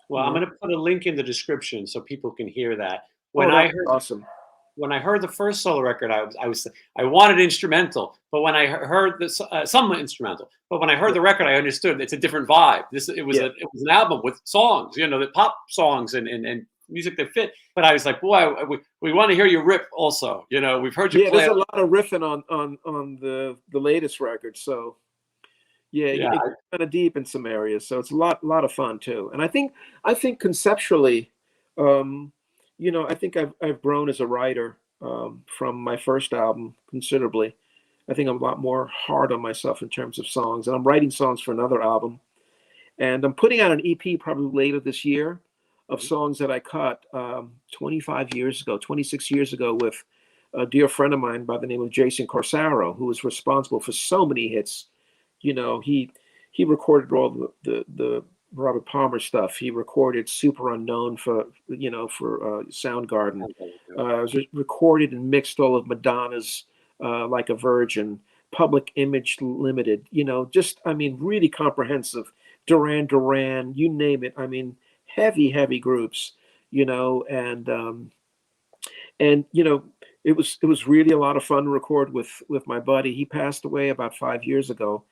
Well, I'm going to put a link in the description so people can hear that. Awesome. When I heard the first solo record, I wanted instrumental, but when I heard some instrumental, but when I heard the record, I understood it's a different vibe. It was an album with songs, the pop songs and music that fit. But I was like, boy, we want to hear you rip also. We've heard you play. There's a lot of riffing on the latest record, so it's kind of deep in some areas, so it's a lot of fun too. And I think conceptually, I think I've grown as a writer from my first album considerably. I think I'm a lot more hard on myself in terms of songs, and I'm writing songs for another album. And I'm putting out an EP probably later this year of songs that I cut 25 years ago, 26 years ago with a dear friend of mine by the name of Jason Corsaro, who was responsible for so many hits. You know, he recorded all the Robert Palmer stuff. He recorded Super Unknown for Soundgarden. Recorded and mixed all of Madonna's Like a Virgin, Public Image Limited. You know, just I mean, really comprehensive. Duran Duran, you name it. I mean, heavy groups. You know, and you know, it was really a lot of fun to record with my buddy. He passed away about 5 years ago,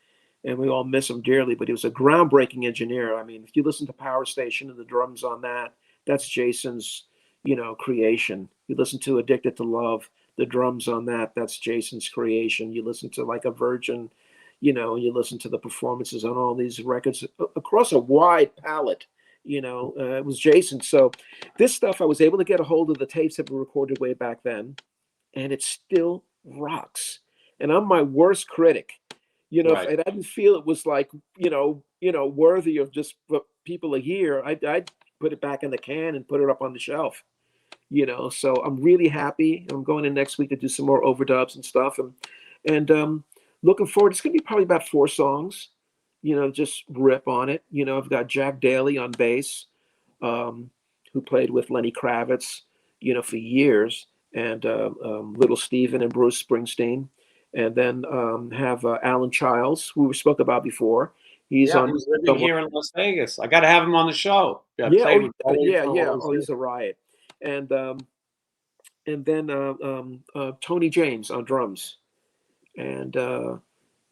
and we all miss him dearly. But he was a groundbreaking engineer. I mean, if you listen to Power Station and the drums on that, that's Jason's, you know, creation. You listen to Addicted to Love, the drums on that, that's Jason's creation. You listen to Like a Virgin, you know, you listen to the performances on all these records across a wide palette. You know, it was Jason. So this stuff, I was able to get a hold of the tapes that were recorded way back then, and it still rocks. And I'm my worst critic. You know, Right. if I didn't feel it was like, worthy of just what people to hear, I'd put it back in the can and put it up on the shelf. You know, so I'm really happy. I'm going in next week to do some more overdubs and stuff, and looking forward. It's gonna be probably about 4 songs. You know, just rip on it. You know, I've got Jack Daly on bass, who played with Lenny Kravitz, you know, for years, and Little Steven and Bruce Springsteen. And then have Alan Childs, who we spoke about before. He's Yeah, on. who's living here in Las Vegas. I got to have him on the show. I Yeah, played with Bowie yeah, for yeah. all those Oh, years. he's a riot. And then Tony James on drums, and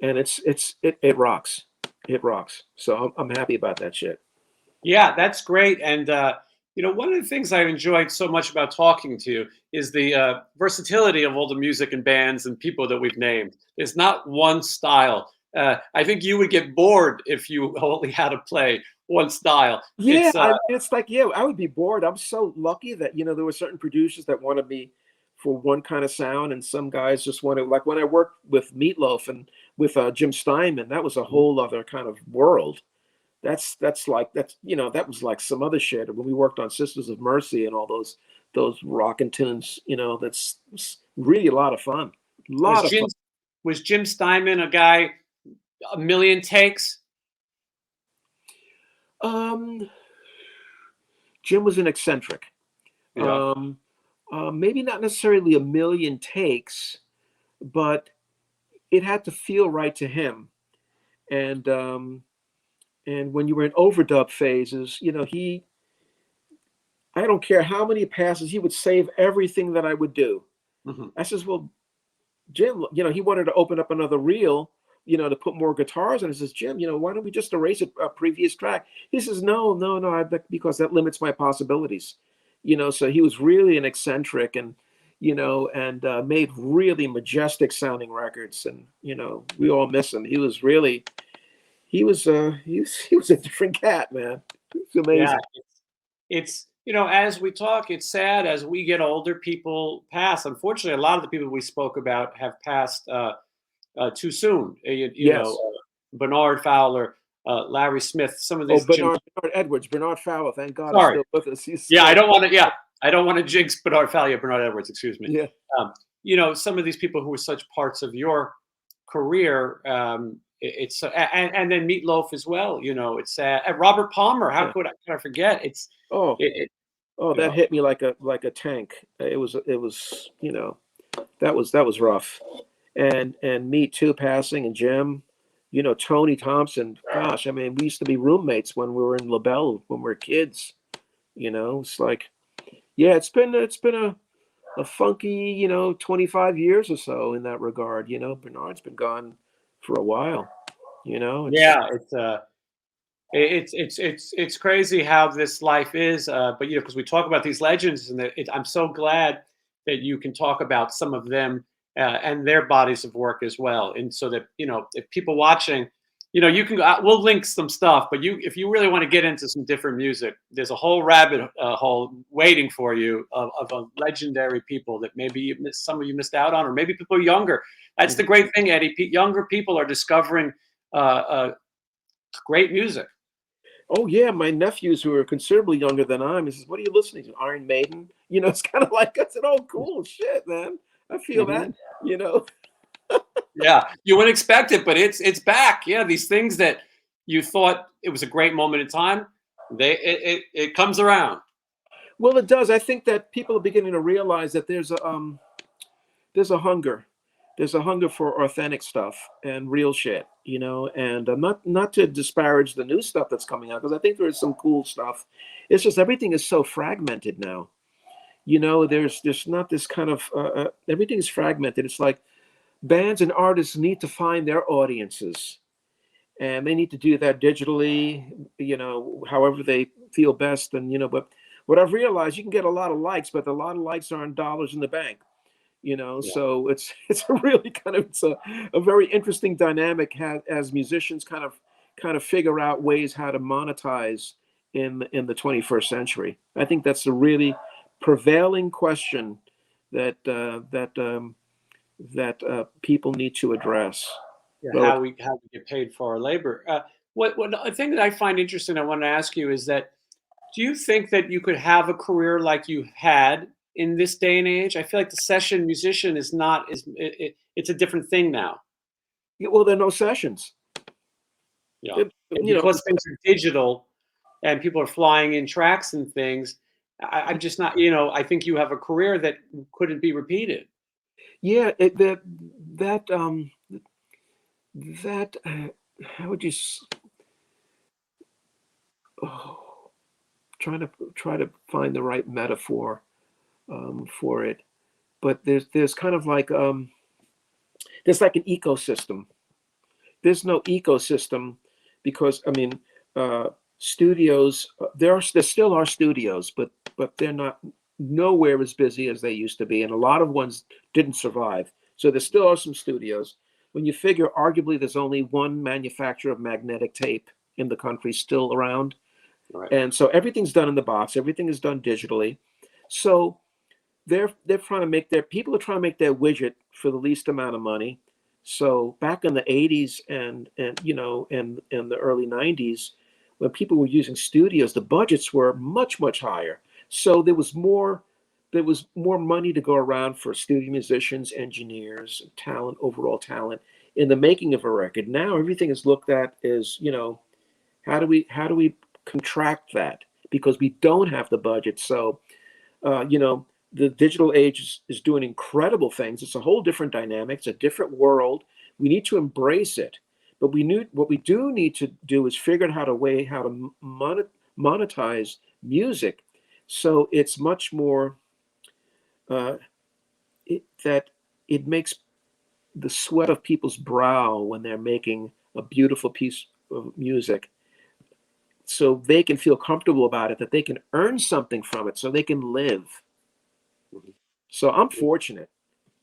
it rocks. It rocks. So I'm happy about that shit. Yeah, that's great. And you know, one of the things I enjoyed so much about talking to you is the versatility of all the music and bands and people that we've named. There's not one style. I think you would get bored if you only had to play one style. Yeah, It's it's like, yeah, I would be bored. I'm so lucky that, you know, there were certain producers that wanted me for one kind of sound, and some guys just wanted, like when I worked with Meatloaf and with Jim Steinman, that was a whole other kind of world. That was like some other shit. When we worked on Sisters of Mercy and all those rockin' tunes, you know, that's really a lot of fun. A was lot of fun. Jim Steinman a guy a million takes? Um, Jim was an eccentric. Yeah. Maybe not necessarily a million takes, but it had to feel right to him. And when you were in overdub phases, you know, I don't care how many passes, he would save everything that I would do. Mm-hmm. I says, well, Jim, you know, he wanted to open up another reel, you know, to put more guitars in. He says, Jim, you know, why don't we just erase a previous track? He says, no, because that limits my possibilities. You know, so he was really an eccentric, and, you know, and made really majestic sounding records. And, you know, we all miss him. He was a different cat, man. It's amazing. Yeah, it's you know, as we talk, it's sad as we get older, people pass. Unfortunately, a lot of the people we spoke about have passed too soon. You know, Yes. Bernard Fowler, Larry Smith, some of Oh, these. Bernard Edwards, Bernard Fowler. Thank God he's Sorry, still with us. He's yeah, still, I don't want to. Yeah, I don't want to jinx Bernard Fowler, Bernard Edwards. Excuse me. yeah. You know, some of these people who were such parts of your career. It's and then Meatloaf as well. You know, it's sad. Robert Palmer. How Yeah. could I forget? It's Oh, it, you that know, hit me like a tank. It was, you know, that was rough. And me too, passing, and Jim, you know, Tony Thompson. Gosh, I mean, we used to be roommates when we were in LaBelle when we were kids. You know, it's like, yeah, it's been a funky, you know, 25 years or so in that regard. You know, Bernard's been gone for a while. You know, yeah, it's crazy how this life is. But you know, because we talk about these legends, and I'm so glad that you can talk about some of them and their bodies of work as well. And so that you know, if people watching, you know, you can we'll link some stuff. But if you really want to get into some different music, there's a whole rabbit hole waiting for you of legendary people that maybe some of you missed out on, or maybe people are younger. That's the great thing, Eddie. Younger people are discovering great music. Oh yeah, my nephews who are considerably younger than I am, he says, "What are you listening to? Iron Maiden?" You know, it's kind of like I said, "Oh, cool shit, man. I feel Mhm. that." You know. Yeah, you wouldn't expect it, but it's back. Yeah, these things that you thought it was a great moment in time, it comes around. Well, it does. I think that people are beginning to realize that there's a hunger. There's a hunger for authentic stuff and real shit, you know. And not to disparage the new stuff that's coming out, because I think there is some cool stuff. It's just everything is so fragmented now. You know, there's not this kind of everything is fragmented. It's like bands and artists need to find their audiences, and they need to do that digitally, you know, however they feel best. And you know, but what I've realized, you can get a lot of likes, but a lot of likes aren't dollars in the bank, you know. Yeah. So it's a really kind of a very interesting dynamic as musicians kind of figure out ways how to monetize in the 21st century. I think that's a really prevailing question that people need to address. Yeah, Well, how we get paid for our labor. What a thing that I find interesting, I want to ask you is that do you think that you could have a career like you had in this day and age? I feel like the session musician is not it's a different thing now. well, there are no sessions. Yeah, and You know, because things are digital and people are flying in tracks and things, I'm just not. I think you have a career that couldn't be repeated. yeah, that that how would you oh, try to find the right metaphor for it, but there's kind of like there's like an ecosystem. There's no ecosystem because I mean studios there still are studios, but they're not nowhere as busy as they used to be, and a lot of ones didn't survive. So there still are some studios. When you figure arguably there's only one manufacturer of magnetic tape in the country still around, Right. and so everything's done in the box, everything is done digitally. So they're trying to make their people are trying to make their widget for the least amount of money. So back in the 80s and you know and the early 90s, when people were using studios, the budgets were much higher. So there was more money to go around for studio musicians, engineers, talent, overall talent in the making of a record. Now everything is looked at as, you know, how do we contract that because we don't have the budget. So you know, the digital age is doing incredible things. It's a whole different dynamic. It's a different world. We need to embrace it. But what we do need to do is figure out how to monetize music, so it's much more uh, that it makes the sweat of people's brow when they're making a beautiful piece of music, so they can feel comfortable about it, that they can earn something from it, so they can live. Mhm. So I'm fortunate.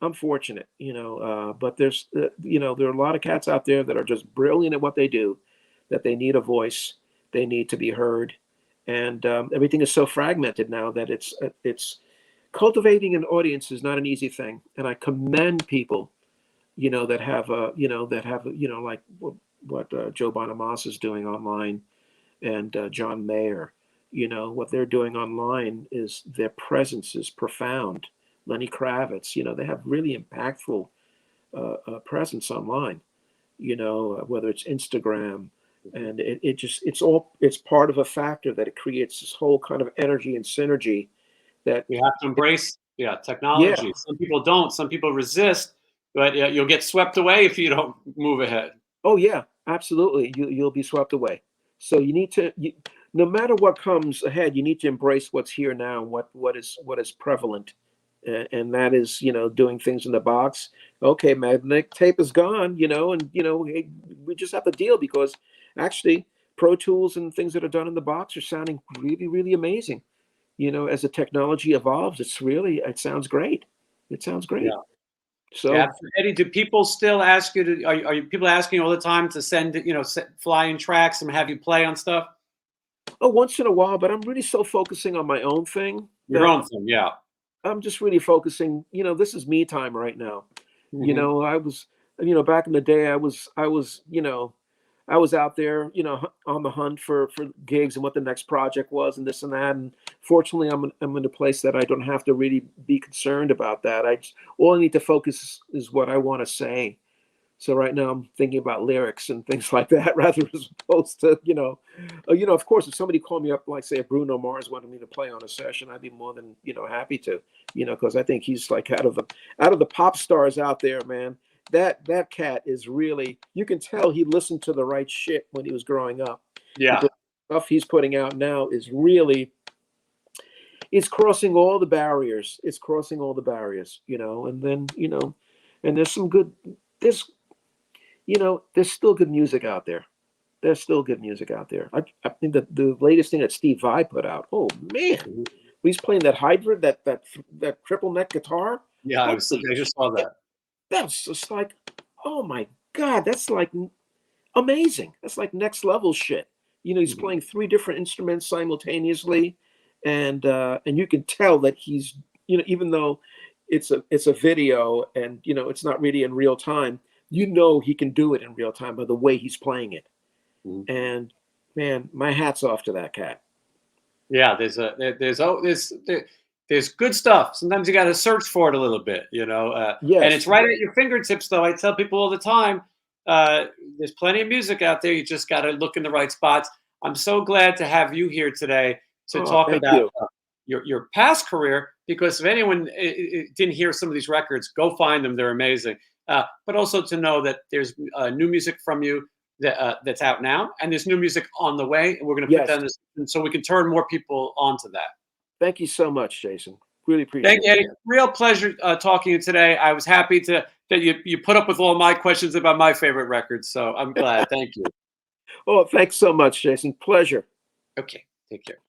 I'm fortunate, you know, but you know, there are a lot of cats out there that are just brilliant at what they do, that they need a voice, they need to be heard, and everything is so fragmented now that it's cultivating an audience is not an easy thing, and I commend people, you know, that have you know, like what Joe Bonamassa is doing online, and John Mayer. You know, what they're doing online is their presence is profound. Lenny Kravitz, you know, they have really impactful presence online. You know, whether it's Instagram, and it's part of a factor that it creates this whole kind of energy and synergy that We have to embrace, yeah, yeah. technology. Some people don't. Some people resist, but yeah, you'll get swept away if you don't move ahead. Oh yeah, absolutely. You'll be swept away. So you need to, no matter what comes ahead, you need to embrace what's here now, and what is prevalent, and that is, you know, doing things in the box. Okay, magnetic tape is gone, you know, and you know, hey, we just have to deal because actually Pro Tools and things that are done in the box are sounding really amazing. You know, as the technology evolves, it sounds great. It sounds great. Yeah. Yeah, So Eddie, do people still ask you to? Are you people asking you all the time to send, fly in tracks and have you play on stuff? oh, once in a while, but I'm really so focusing on my own thing Your that own thing, yeah. I'm just really focusing. You know, this is me time right now. You Hmm. know, I was, you know, back in the day, I was, you know, I was out there, you know, on the hunt for gigs and what the next project was and this and that. And fortunately, I'm in a place that I don't have to really be concerned about that. All I need to focus is what I want to say. So right now I'm thinking about lyrics and things like that, rather as opposed to, of course, if somebody called me up, like say if Bruno Mars wanted me to play on a session, I'd be more than, happy to, because I think he's like out of the pop stars out there, man. That cat is really, you can tell he listened to the right shit when he was growing up. Yeah. The stuff he's putting out now is really, it's crossing all the barriers. It's crossing all the barriers, and then, and there's some good, there's still good music out there. There's still good music out there. I think the latest thing that Steve Vai put out, oh man, he's playing that hybrid, that triple neck guitar. Yeah, I just saw that. That's just like, oh my God, that's like amazing. That's like next level shit. He's playing 3 different instruments simultaneously, and you can tell that he's, even though it's a video and it's not really in real time, he can do it in real time by the way he's playing it. And man, my hat's off to that cat. Yeah, there's good stuff. Sometimes you got to search for it a little bit, Yes. And it's right at your fingertips, though. I tell people all the time, there's plenty of music out there. You just got to look in the right spots. I'm so glad to have you here today to talk about your past career, because if anyone didn't hear some of these records, go find them. They're amazing. But also to know that there's new music from you that's out now, and there's new music on the way, and we're going to put that in this, so we can turn more people onto that. Thank you so much, Jason. Really appreciate it. Thank you, Eddie. Real pleasure talking to you today. I was happy that you put up with all my questions about my favorite records, so I'm glad. Thank you. Oh, thanks so much, Jason. Pleasure. Okay, take care.